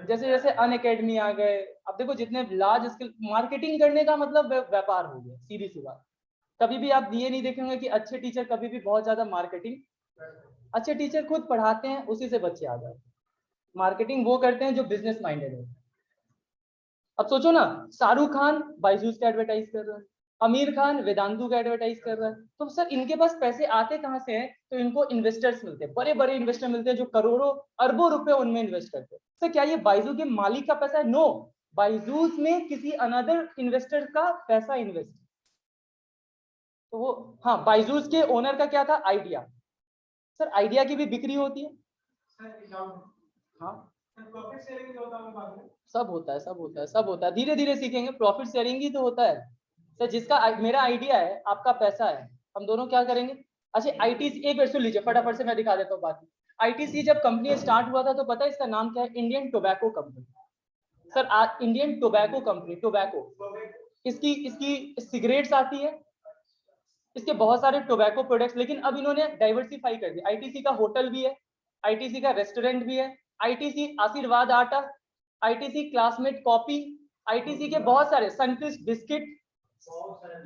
S1: जैसे जैसे अन अकेडमी आ गए, अब देखो जितने लार्ज स्किल, मार्केटिंग करने का मतलब व्यापार हो गया, सीधी सी बात। कभी भी आप ये नहीं देखेंगे कि अच्छे टीचर कभी भी बहुत ज्यादा मार्केटिंग, अच्छे टीचर खुद पढ़ाते हैं उसी से बच्चे आ जाते हैं। मार्केटिंग वो करते हैं जो बिजनेस माइंडेड है। अब सोचो ना, शाहरुख खान बायजूस का एडवर्टाइज कर रहा है, आमिर खान वेदांतु का एडवर्टाइज कर रहा है, तो सर इनके पास पैसे आते कहाँ से हैं, तो इनको इन्वेस्टर्स मिलते हैं, बड़े बड़े इन्वेस्टर मिलते हैं जो करोड़ों अरबों रुपए उनमें इन्वेस्ट करते हैं। सर क्या ये बायजू के मालिक का पैसा है, नो, बायजूस में किसी अनदर इन्वेस्टर का पैसा इन्वेस्ट। तो वो, हाँ बायजूस के ओनर का क्या था, आइडिया। सर आइडिया की भी बिक्री होती है। हाँ सब होता है, सब होता है, सब होता है, धीरे धीरे सीखेंगे, प्रॉफिट शेयरिंग ही तो होता है। सर जिसका मेरा आइडिया है, आपका पैसा है, हम दोनों क्या करेंगे। अच्छा आईटीसी, एक बार सुन लीजिए फटाफट से, मैं दिखा देता हूँ बाकी। आईटीसी जब कंपनी स्टार्ट हुआ था तो पता है इसका नाम क्या है, इंडियन टोबैको कंपनी। सर आज इंडियन टोबैको कंपनी, टोबैको, इसकी इसकी सिगरेट्स आती है, इसके बहुत सारे टोबैको प्रोडक्ट्स, लेकिन अब इन्होंने डाइवर्सिफाई कर दिया। आईटीसी का होटल भी है, आईटीसी का रेस्टोरेंट भी है, आईटीसी आशीर्वाद आटा, आईटीसी क्लासमेट कॉपी, आईटीसी के बहुत सारे सनफिस्ट बिस्किट,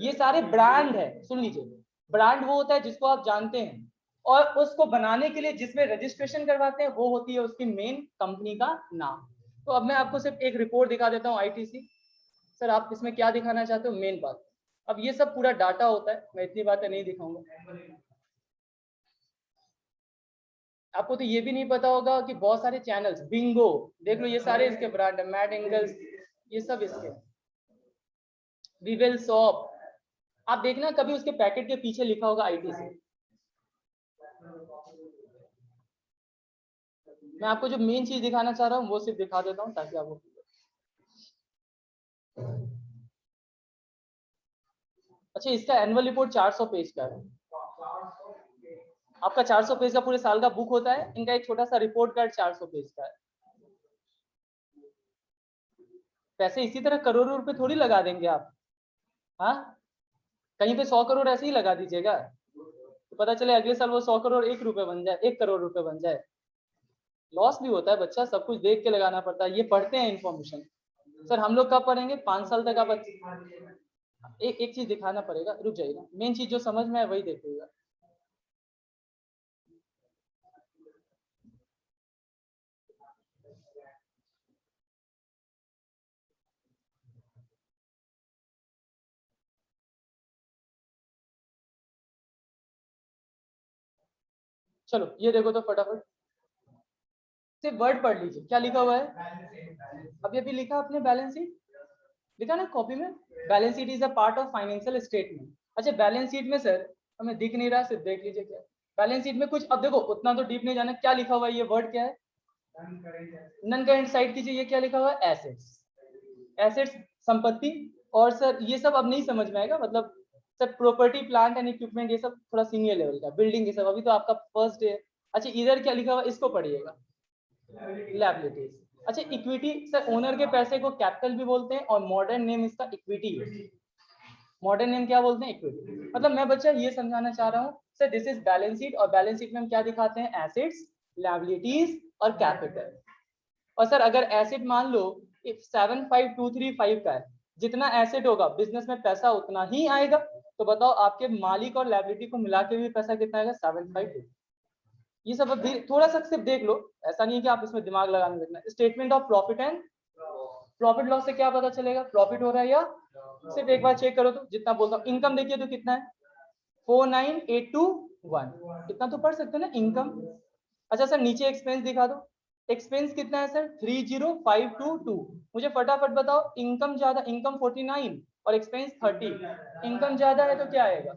S1: ये सारे ब्रांड है। सुन लीजिए, ब्रांड वो होता है जिसको आप जानते हैं, और उसको बनाने के लिए जिसमें रजिस्ट्रेशन करवाते हैं वो होती है उसकी मेन कंपनी का नाम। तो अब मैं आपको सिर्फ एक रिपोर्ट दिखा देता हूँ आईटीसी। सर आप इसमें क्या दिखाना चाहते हो, मेन बात। अब ये सब पूरा डाटा होता है, मैं इतनी बातें नहीं दिखाऊंगा। आपको तो ये भी नहीं पता होगा कि बहुत सारे चैनल्स, बिंगो देख लो, ये सारे इसके ब्रांड है, मैड एंगल्स, ये सब इसके, विवेल शॉप। आप देखना कभी उसके पैकेट के पीछे लिखा होगा आईटीसी, मैं आपको जो मेन चीज दिखाना चाह रहा हूँ वो सिर्फ दिखा देता हूँ ताकि आपको, अच्छा इसका एनुअल रिपोर्ट 400 पेज का है। आपका 400 पेज का पूरे साल का बुक होता है, इनका एक छोटा सा रिपोर्ट कार्ड 400 पेज का है। पैसे इसी तरह करोड़ों रुपए थोड़ी लगा देंगे आप, हाँ कहीं पे 100 करोड़ ऐसे ही लगा दीजिएगा तो पता चले अगले साल वो 100 करोड़ 1 रुपए बन जाए, 1 करोड़ रुपए बन जाए। लॉस भी होता है बच्चा, सब कुछ देख के लगाना पड़ता है। ये पढ़ते हैं इन्फॉर्मेशन, सर हम लोग कब पढ़ेंगे 5 साल तक। आप एक चीज दिखाना पड़ेगा, रुक जाइएगा, मेन चीज जो समझ में है वही देखिएगा। चलो ये देखो तो फटाफट सिर्फ वर्ड पढ़ लीजिए, क्या लिखा हुआ है अभी अभी लिखा आपने, बैलेंस शीट लिखा ना कॉपी में, balance sheet is a part of financial statement. अच्छा बैलेंस शीट में सर हमें दिख नहीं रहा, सिर्फ देख लीजिए क्या बैलेंस शीट में कुछ। अब देखो उतना तो डीप नहीं जाना, क्या लिखा हुआ है, ये वर्ड क्या है, नन करेंट साइड कीजिए, ये क्या लिखा हुआ है, एसेट्स। एसेट्स संपत्ति, और सर ये सब अब नहीं समझ में आएगा, मतलब sir property plant and equipment ये सब थोड़ा सीनियर लेवल का, बिल्डिंग ये सब अभी तो आपका फर्स्ट डे है। अच्छा इधर क्या लिखा हुआ है, इसको पढ़िएगा, लायबिलिटीज। अच्छा इक्विटी, सर ओनर के पैसे को कैपिटल भी बोलते हैं और मॉडर्न नेम इसका इक्विटी है। मॉडर्न नेम क्या बोलते हैं, इक्विटी। मतलब मैं बच्चा ये समझाना चाह रहा हूँ sir this is balance sheet, और बैलेंस शीट में हम क्या दिखाते हैं, एसेट्स, लायबिलिटीज और कैपिटल। और सर अगर एसेट मान लो 75235 का है, जितना एसेट होगा बिजनेस में पैसा उतना ही आएगा, तो बताओ आपके मालिक और लायबिलिटी को मिला के भी पैसा कितना आएगा, 752। ये सब अब थोड़ा सा सिर्फ देख लो, ऐसा नहीं है कि आप इसमें दिमाग लगाने लगना। Statement of profit and profit loss से क्या पता चलेगा प्रॉफिट हो रहा है या, सिर्फ एक बार चेक करो तो, जितना बोलता हूँ इनकम देखिए तो कितना है 49821, कितना तो पढ़ सकते हो ना इनकम। अच्छा सर नीचे एक्सपेंस दिखा दो, एक्सपेंस कितना है सर 30522। मुझे फटाफट बताओ इनकम ज्यादा, इनकम 49 और एक्सपेंस 30, इनकम ज्यादा है तो क्या आएगा,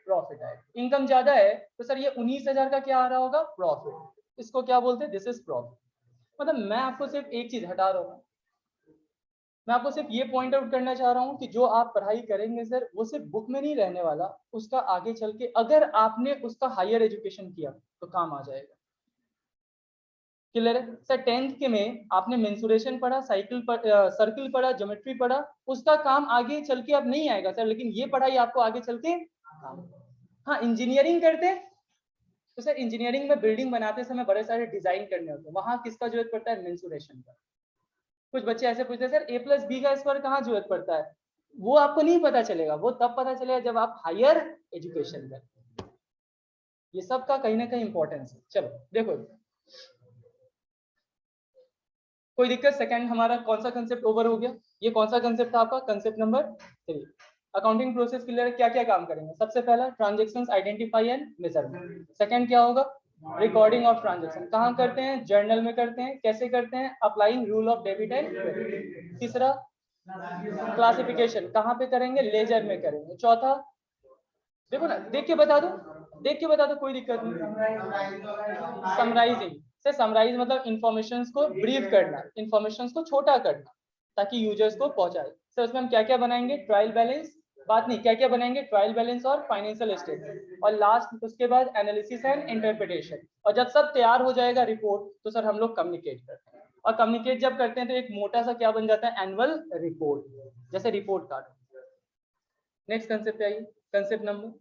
S1: प्रॉफिट आएगा। इनकम ज्यादा है तो सर ये 19,000 का क्या आ रहा होगा, प्रॉफिट। इसको क्या बोलते हैं, दिस इज प्रॉफिट। मतलब मैं आपको सिर्फ एक चीज हटा रहा हूँ, मैं आपको सिर्फ ये पॉइंट आउट करना चाह रहा हूँ कि जो आप पढ़ाई करेंगे सर वो सिर्फ बुक में नहीं रहने वाला, उसका आगे चल के अगर आपने उसका हायर एजुकेशन किया तो काम आ जाएगा। क्लियर है सर, 10th के में आपने मेंसुरेशन पढ़ा, सर्किल पढ़ा, ज्योमेट्री पढ़ा, उसका काम आगे चल के अब नहीं आएगा सर, लेकिन ये पढ़ाई आपको आगे चल के काम। हाँ इंजीनियरिंग करते तो सर इंजीनियरिंग में बिल्डिंग बनाते समय बड़े सारे डिजाइन करने होते हैं, वहां किसका जरूरत पड़ता है, मेंसुरेशन का। कुछ बच्चे ऐसे पूछते हैं सर a+b का स्क्वायर कहाँ जरूरत पड़ता है, वो आपको नहीं पता चलेगा, वो तब पता चलेगा जब आप हायर एजुकेशन करें। ये सब का कहीं ना कहीं इंपॉर्टेंस है। चलो देखो कोई दिक्कत, सेकंड हमारा कौन सा कंसेप्ट ओवर हो गया, ये कौन सा कंसेप्ट था आपका, concept number 3। Accounting process clear, क्या क्या काम करेंगे, सबसे पहला transactions identify and measurement. Second क्या होगा, रिकॉर्डिंग ऑफ ट्रांजैक्शन, कहाँ करते हैं, जर्नल में करते हैं, कैसे करते हैं, applying rule of debit and credit. तीसरा क्लासिफिकेशन, कहाँ पे करेंगे, लेजर में करेंगे। चौथा देखो ना, देख के बता दो, देख के बता दो कोई दिक्कत नहीं, समराइजिंग से, समराइज मतलब इंफॉर्मेशन को ब्रीफ करना, इंफॉर्मेशन को छोटा करना ताकि यूजर्स को पहुंचाए। सर उसमें हम क्या क्या बनाएंगे, ट्रायल बैलेंस, बात नहीं क्या क्या बनाएंगे, ट्रायल बैलेंस और फाइनेंशियल स्टेटमेंट, और लास्ट उसके बाद एनालिसिस एंड इंटरप्रिटेशन। और जब सब तैयार हो जाएगा रिपोर्ट तो सर हम लोग कम्युनिकेट करते हैं, और कम्युनिकेट जब करते हैं तो एक मोटा सा क्या बन जाता है, एनुअल रिपोर्ट, जैसे रिपोर्ट कार्ड। नेक्स्ट कंसेप्ट आइए, concept number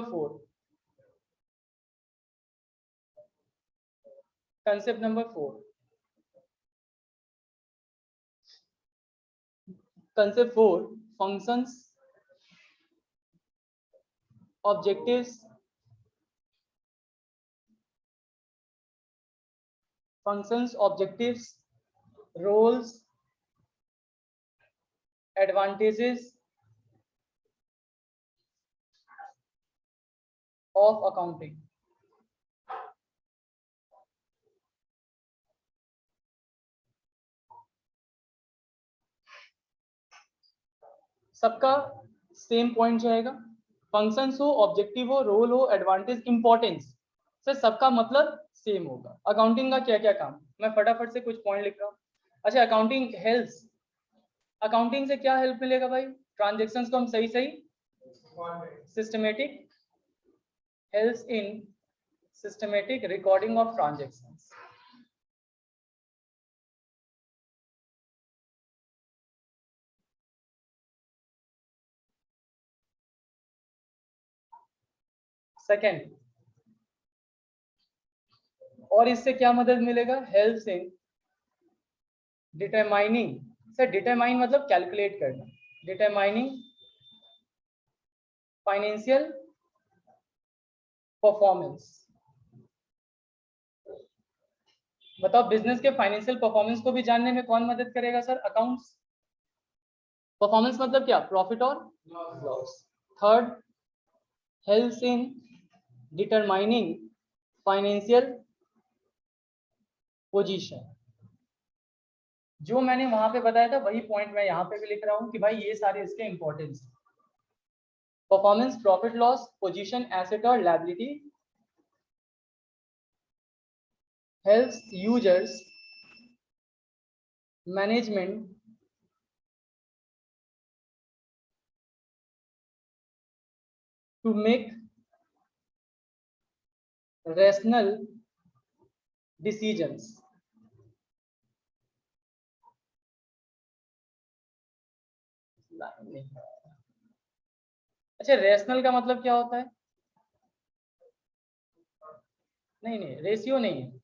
S1: 4, concept number 4, concept 4, functions, objectives, roles, advantages of accounting। सबका सेम पॉइंट जाएगा। फंक्शंस हो, ऑब्जेक्टिव हो, रोल हो, एडवांटेज, इंपॉर्टेंस, सर सबका मतलब सेम होगा। अकाउंटिंग का क्या क्या काम, मैं फटाफट से कुछ पॉइंट लिख रहा हूँ। अच्छा, अकाउंटिंग हेल्प, अकाउंटिंग से क्या हेल्प मिलेगा भाई? ट्रांजेक्शन्स को हम सही सही systematic, helps in systematic recording of transactions. Second, और इससे क्या मदद मिलेगा? Helps in determining, sir determine मतलब कैलकुलेट करना, डिटरमाइनिंग फाइनेंशियल परफॉर्मेंस। बताओ बिजनेस के फाइनेंशियल परफॉर्मेंस को भी जानने में कौन मदद करेगा सर? अकाउंट्स। परफॉर्मेंस मतलब क्या? प्रॉफिट और loss. Third, helps in determining financial position. जो मैंने वहां पे बताया था वही पॉइंट मैं यहाँ पे भी लिख रहा हूँ कि भाई ये सारे इसके importance. Performance, profit loss, position, asset और liability helps users management to make rational decisions। अच्छा, रेशनल का मतलब क्या होता है? नहीं, रेशियो नहीं है।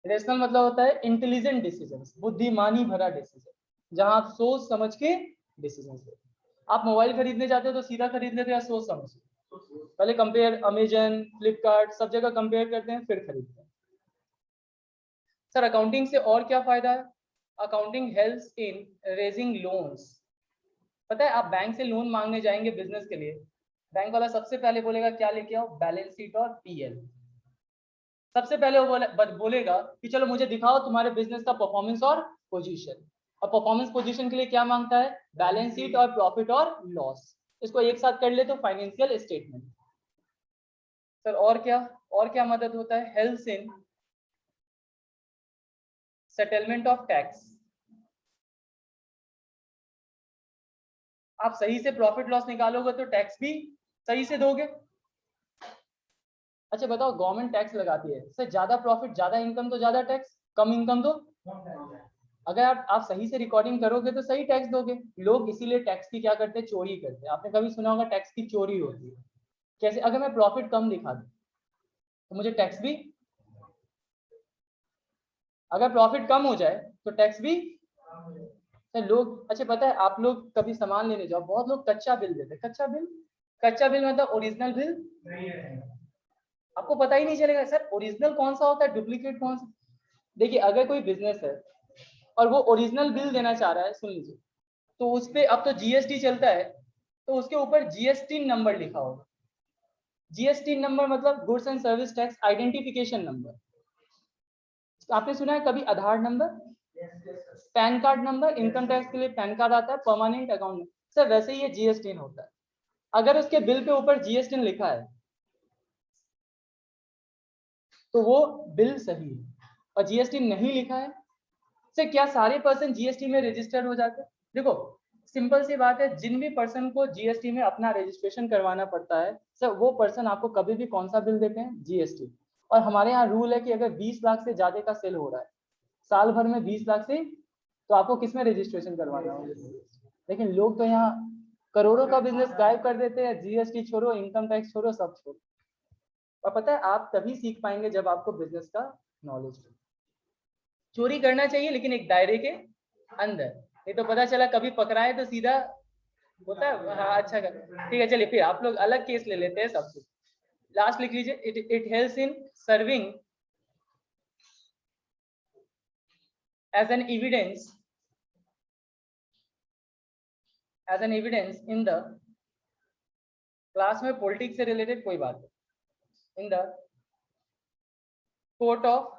S1: रेशनल मतलब होता है इंटेलिजेंट डिसीजंस, बुद्धिमानी भरा डिसीजन, जहां आप सोच समझ के डिसीजन लेते। आप मोबाइल खरीदने जाते हो तो सीधा खरीद लेते हो या सोच समझ के? पहले कंपेयर, अमेजन, फ्लिपकार्ट, सब जगह कंपेयर करते हैं फिर खरीदते हैं। सर अकाउंटिंग से और क्या फायदा है? Accounting helps in raising loans. पता है आप बैंक से लोन मांगने जाएंगे बिजनेस के लिए, बैंक वाला सबसे पहले बोलेगा क्या लेके आओ? बैलेंस शीट और पीएल। सबसे पहले वो बोलेगा कि चलो मुझे दिखाओ तुम्हारे बिजनेस का परफॉर्मेंस और पोजीशन। और परफॉर्मेंस पोजीशन के लिए क्या मांगता है? बैलेंस शीट और प्रॉफिट और लॉस। इसको एक साथ कर ले तो फाइनेंशियल स्टेटमेंट। सर और क्या मदद होता है? Helps in settlement of tax. आप सही से प्रॉफिट लॉस निकालोगे तो टैक्स भी सही से दोगे। अच्छा बताओ, गवर्नमेंट टैक्स लगाती है, सर ज्यादा प्रॉफिट ज्यादा इनकम तो ज्यादा टैक्स, कम इनकम तो। अगर आप सही से रिकॉर्डिंग करोगे तो सही टैक्स दोगे। लोग इसीलिए टैक्स की क्या करते हैं? चोरी करते हैं। आपने कभी सुना होगा टैक्स की चोरी होती है कैसे? अगर मैं प्रॉफिट कम दिखा दूं तो मुझे टैक्स भी, अगर प्रॉफिट कम हो जाए तो टैक्स भी। सर लोग, अच्छा पता है आप लोग कभी सामान लेने जाओ, बहुत लोग कच्चा बिल देते हैं। कच्चा बिल, कच्चा बिल मतलब ओरिजिनल बिल नहीं है। आपको पता ही नहीं चलेगा सर ओरिजिनल कौन सा होता है, डुप्लीकेट कौन सा। देखिए अगर कोई बिजनेस है और वो ओरिजिनल बिल देना चाह रहा है, सुन लीजिए, तो उस पे अब तो जीएसटी चलता है, तो उसके ऊपर जीएसटी नंबर लिखा होगा। जीएसटी नंबर मतलब goods and service tax identification number. आपने सुना है कभी Aadhaar number, PAN card number? Income tax के लिए पैन कार्ड आता है, परमानेंट अकाउंट। सर वैसे ही ये जीएसटी होता है। अगर उसके बिल पे ऊपर जीएसटी लिखा है तो वो बिल सही है, और जीएसटी नहीं लिखा है, सर क्या सारे पर्सन जीएसटी में रजिस्टर्ड हो जाते हैं? देखो सिंपल सी बात है, जिन भी पर्सन को जीएसटी में अपना रजिस्ट्रेशन करवाना पड़ता है सर, वो पर्सन आपको कभी भी कौन सा बिल देते हैं? जीएसटी। और हमारे यहाँ रूल है कि अगर 20 लाख से ज्यादा का सेल हो रहा है साल भर में, 20 लाख से, तो आपको किस में रजिस्ट्रेशन करवाना होगा? लेकिन लोग तो यहाँ करोड़ों का बिजनेस गायब कर देते हैं, जीएसटी छोड़ो, इनकम टैक्स छोड़ो, सब छोड़ो। और पता है आप तभी सीख पाएंगे जब आपको बिजनेस का नॉलेज हो। चोरी करना चाहिए लेकिन एक दायरे के अंदर, नहीं तो पता चला कभी पकड़ाए तो सीधा होता है। हाँ अच्छा कर, ठीक है चलिए फिर आप लोग अलग केस ले लेते हैं सबसे। लास्ट लिख लीजिए, it helps in serving as an evidence, as an evidence in the class में पॉलिटिक्स से रिलेटेड कोई बात है, in the court of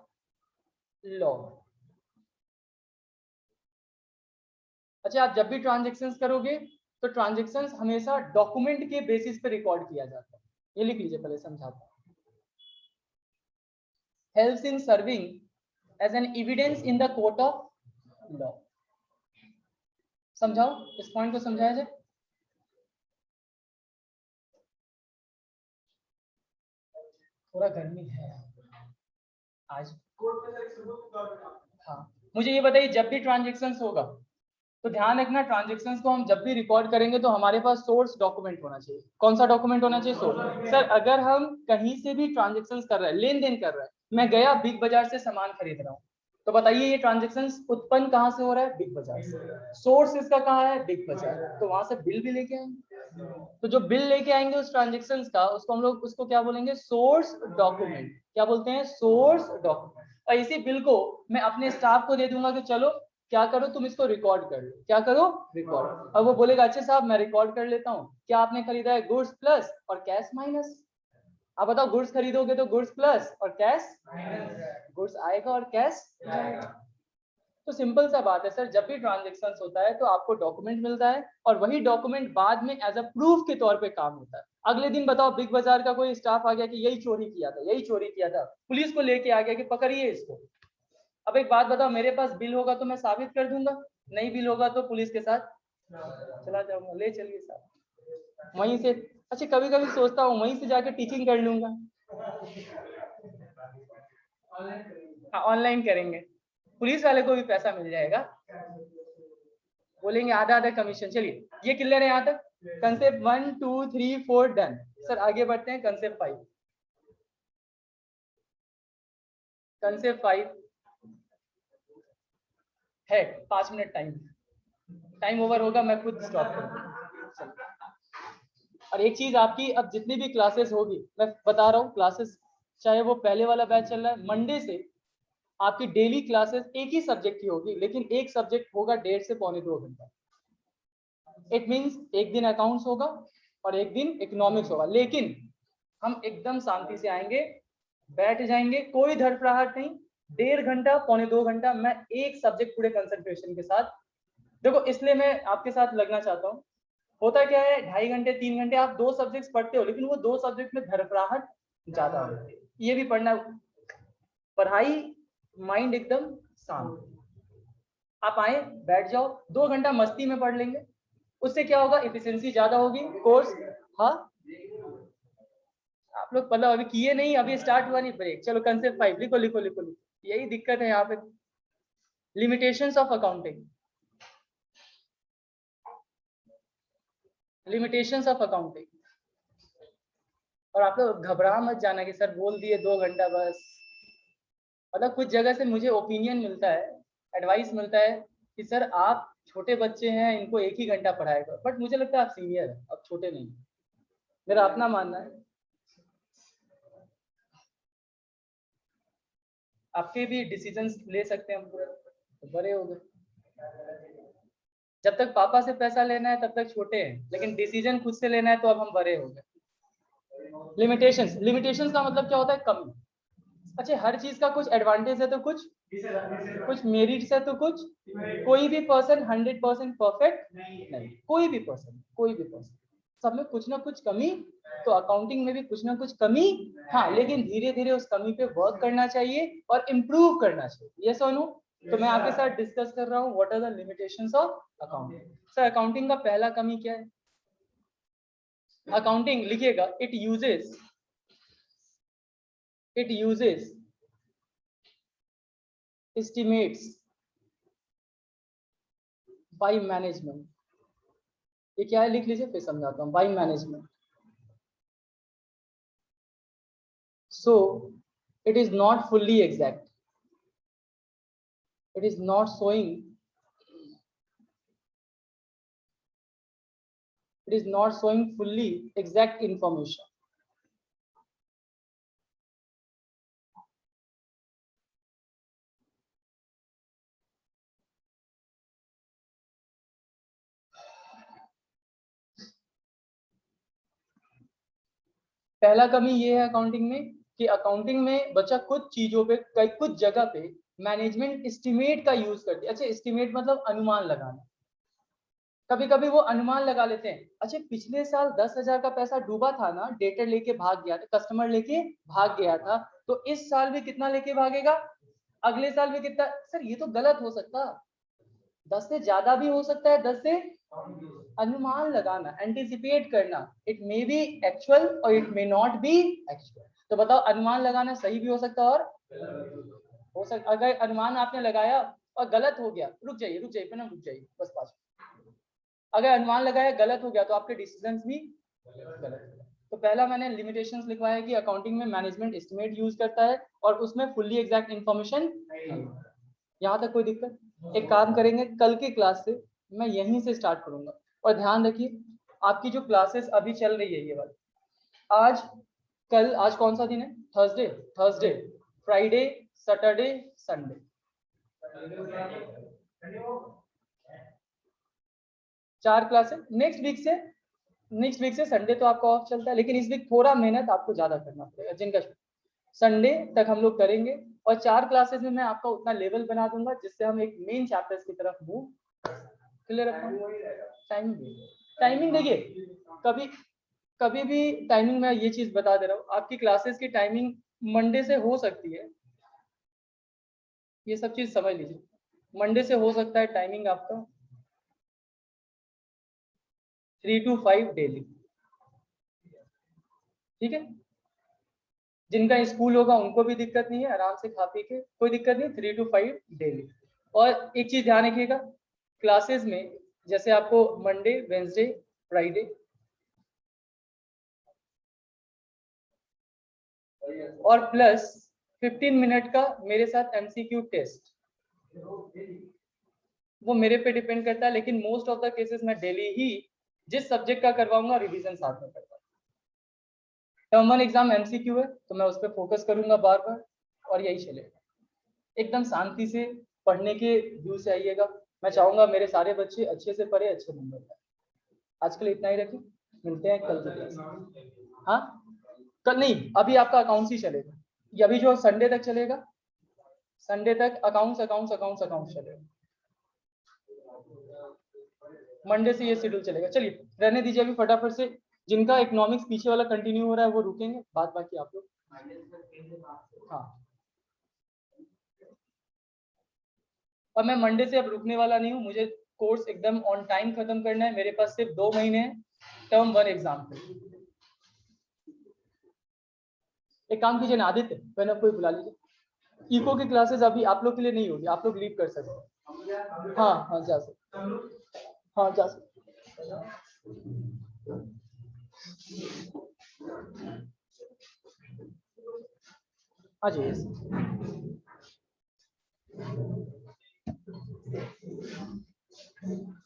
S1: law. अच्छा, आप जब भी ट्रांजेक्शन्स करोगे तो ट्रांजेक्शन्स हमेशा डॉक्यूमेंट के बेसिस पे रिकॉर्ड किया जाता है, ये लिख लीजिए, पहले समझाता हूँ। Helps in serving as an evidence in the court of law. समझाओ, इस पॉइंट को समझाया जाए। थोड़ा गर्मी है आज। हाँ, मुझे ये बताइए, जब भी ट्रांजेक्शन्स होगा तो ध्यान रखना, ट्रांजेक्शन्स को हम जब भी रिकॉर्ड करेंगे तो हमारे पास सोर्स डॉक्यूमेंट होना चाहिए। कौन सा डॉक्यूमेंट होना चाहिए? सोर्स। सर, अगर हम कहीं से भी ट्रांजेक्शन्स कर रहे हैं, लेन देन कर रहे हैं, मैं गया बिग बाजार से सामान खरीद रहा हूँ, तो बताइए ये ट्रांजेक्शन्स उत्पन्न कहाँ से हो रहा है? बिग बाजार से। सोर्स इसका कहाँ है? बिग बाजार। तो वहां से बिल भी लेके आएंगे, तो जो बिल लेके आएंगे उस ट्रांजेक्शन्स का, उसको हम लोग उसको क्या बोलेंगे? Source document. क्या बोलते हैं? Source document. और इसी बिल को मैं अपने स्टाफ को दे दूंगा कि चलो क्या करो, तुम इसको रिकॉर्ड कर लो। क्या करो? रिकॉर्ड। अब वो बोलेगा अच्छे साहब मैं रिकॉर्ड कर लेता हूँ, क्या आपने खरीदा है? गुड्स प्लस और कैश माइनस। आप बताओ, गुड्स खरीदोगे तो गुड्स प्लस और कैश माइनस, गुड्स आएगा और कैश जाएगा। तो सिंपल सा बात है सर, जब भी ट्रांजेक्शन होता है तो आपको डॉक्यूमेंट मिलता है और वही डॉक्यूमेंट बाद में एज अ प्रूफ के तौर पे काम होता है। अगले दिन बताओ बिग बाजार का कोई स्टाफ आ गया कि यही चोरी किया था, यही चोरी किया था, पुलिस को लेके आ गया कि पकड़िए इसको। अब एक बात बताओ, मेरे पास बिल होगा तो मैं साबित कर दूंगा, नहीं बिल होगा तो पुलिस के साथ चला जाऊंगा, ले चलिए साहब वहीं से। अच्छा, कभी कभी सोचता हूँ वहीं से जाके टीचिंग कर लूंगा। हाँ, ऑनलाइन करेंगे, पुलिस वाले को भी पैसा मिल जाएगा, बोलेंगे आधा आधा कमीशन। चलिए, ये क्लियर है यहाँ तक? Concept 1 2 3 4 done. सर आगे बढ़ते हैं, कंसेप्ट 5। कंसेप्ट 5 है 5 मिनट टाइम, टाइम ओवर होगा मैं खुद स्टॉप कर दूंगा। और एक चीज, आपकी अब जितनी भी क्लासेस होगी, मैं बता रहा हूँ, क्लासेस चाहे वो पहले वाला बैच चल रहा है, मंडे से आपकी डेली क्लासेस एक ही सब्जेक्ट की होगी, लेकिन एक सब्जेक्ट होगा 1.5 से पौने 2 घंटा। इट मीन्स एक दिन अकाउंट्स होगा और एक दिन इकोनॉमिक्स होगा, लेकिन हम एकदम शांति से आएंगे, बैठ जाएंगे, कोई धड़फड़ाहट नहीं। 1.5 घंटा पौने 2 घंटा मैं एक सब्जेक्ट पूरे कंसंट्रेशन के साथ, देखो इसलिए मैं आपके साथ लगना चाहता हूँ। होता क्या है, 2.5 घंटे 3 घंटे आप 2 सब्जेक्ट पढ़ते हो, लेकिन वो 2 सब्जेक्ट में धड़फड़ाहट ज्यादा होती है, ये भी पढ़ना। पढ़ाई माइंड एकदम शांत, आप आए बैठ जाओ, 2 घंटा मस्ती में पढ़ लेंगे, उससे क्या होगा? एफिशिएंसी ज्यादा होगी कोर्स। हाँ, आप लोग मतलब अभी किए नहीं, अभी स्टार्ट हुआ नहीं ब्रेक। चलो कंसेप्ट 5 लिखो लिखो लिखो लिखो, यही दिक्कत है यहाँ पे। Limitations of accounting, limitations of accounting. और आप लोग घबरा मत जाना कि सर बोल दिए 2 घंटा बस, मतलब कुछ जगह से मुझे ओपिनियन मिलता है, एडवाइस मिलता है कि सर आप छोटे बच्चे हैं, इनको 1 ही घंटा पढ़ाएगा, बट मुझे लगता है आप सीनियर है, आप छोटे नहीं, मेरा अपना मानना है। आपके भी डिसीजंस ले सकते हैं हम पूरे, तो बड़े हो गए। जब तक पापा से पैसा लेना है तब तक छोटे हैं, लेकिन डिसीजन खुद से लेना है तो अब हम बड़े हो गए। लिमिटेशंस, लिमिटेशंस का मतलब क्या होता है? कमी। अच्छा, हर चीज का कुछ एडवांटेज है तो कुछ मेरिट्स है तो कुछ, कोई भी पर्सन 100% परफेक्ट नहीं, कोई भी पर्सन सब में कुछ ना कुछ कमी, तो अकाउंटिंग में भी कुछ ना कुछ कमी। हाँ, लेकिन धीरे धीरे उस कमी पे वर्क करना चाहिए और इम्प्रूव करना चाहिए। यस और नो? तो मैं आपके साथ डिस्कस कर रहा हूँ what are the limitations of accounting. Sir accounting का पहला कमी क्या है? अकाउंटिंग लिखिएगा, it uses estimates by management। ये क्या है लिख लीजिए, फिर समझाता हूँ। by management, so it is not fully exact, it is not showing, it is not showing fully exact information। पहला कमी ये है अकाउंटिंग में कि अकाउंटिंग में बच्चा कुछ चीजों पे, कुछ जगह पे मैनेजमेंट एस्टिमेट का यूज करती है। अच्छा, एस्टिमेट मतलब अनुमान लगाना, कभी कभी वो अनुमान लगा लेते हैं, अच्छा पिछले साल 10,000 का पैसा डूबा था ना, डेटर लेके भाग गया था, कस्टमर लेके भाग गया था, तो इस साल भी कितना लेके भागेगा, अगले साल भी कितना। सर ये तो गलत हो सकता, 10 से ज्यादा भी हो सकता है, 10 से अनुमान लगाना, एंटिसिपेट करना, इट मे बी एक्चुअल और it may not be actual. तो बताओ अनुमान लगाना सही भी हो सकता है और हो सकता, अगर अनुमान आपने लगाया और गलत हो गया, रुक जाइए रुक जाइए बस 5, अगर अनुमान लगाया गलत हो गया तो आपके डिसीजंस भी गलत हो गए। तो पहला मैंने लिमिटेशंस लिखवाया कि अकाउंटिंग में मैनेजमेंट एस्टिमेट यूज करता है और उसमें फुल्ली एग्जैक्ट इन्फॉर्मेशन। यहाँ तक कोई दिक्कत? एक काम करेंगे, कल की क्लास से मैं यहीं से स्टार्ट करूंगा, और ध्यान रखिए आपकी जो क्लासेस अभी चल रही है ये वाली, आज कल, आज कौन सा दिन है, Thursday, Friday, Saturday, Sunday, 4 classes. Next week से संडे तो आपका ऑफ चलता है, लेकिन इस वीक थोड़ा मेहनत आपको ज्यादा करना पड़ेगा, जिनका संडे तक हम लोग करेंगे, और 4 क्लासेस में मैं आपका उतना लेवल बना दूंगा जिससे हम एक मेन चैप्टर्स की तरफ मूव। क्लियर है? टाइमिंग देखिए, कभी भी टाइमिंग, मैं ये चीज बता दे रहा हूँ, आपकी क्लासेस की टाइमिंग मंडे से हो सकती है, ये सब चीज समझ लीजिए, मंडे से हो सकता है टाइमिंग आपका 3 to 5 डेली, ठीक है। जिनका स्कूल होगा उनको भी दिक्कत नहीं है, आराम से खा पी के, कोई दिक्कत नहीं, 3 to 5 डेली। और एक चीज ध्यान रखिएगा, क्लासेस में जैसे आपको मंडे, वेंसडे, फ्राइडे और प्लस 15 मिनट का मेरे साथ एमसीक्यू टेस्ट, वो मेरे पे डिपेंड करता है, लेकिन मोस्ट ऑफ द केसेस मैं डेली ही जिस सब्जेक्ट का करवाऊंगा रिवीजन साथ में करवाऊंगा। टर्म 1 एग्जाम एमसीक्यू है तो मैं उस पर फोकस करूंगा बार बार, और यही चलेगा। एकदम शांति से पढ़ने के व्यू से आइएगा, मैं चाहूंगा मेरे सारे बच्चे अच्छे से पढ़े, अच्छे नंबर पाए। आज के लिए इतना ही रखें, मिलते हैं कल की क्लास। हाँ कल नहीं, अभी आपका अकाउंट्स ही चलेगा, ये अभी जो संडे तक चलेगा, संडे तक अकाउंट्स चलेगा, मंडे से ये शेड्यूल चलेगा। चलिए रहने दीजिए अभी, फटाफट से जिनका इकोनॉमिक्स पीछे वाला कंटिन्यू हो रहा है वो रुकेंगे, बात बाकी आप लोग। हाँ, और मैं मंडे से अब रुकने वाला नहीं हूँ, मुझे कोर्स एकदम ऑन टाइम खत्म करना है, मेरे पास सिर्फ 2 महीने हैं टर्म 1 एग्जाम पे। एक काम कीजिए ना आदित्य, पहले कोई बुला लीजिए, इको की क्लासेस अभी आप लोग के लिए नहीं होगी, आप लोग लीव कर सकते हैं। हाँ हाँ जा सकते, हाँ जा सकते। आ जाइए।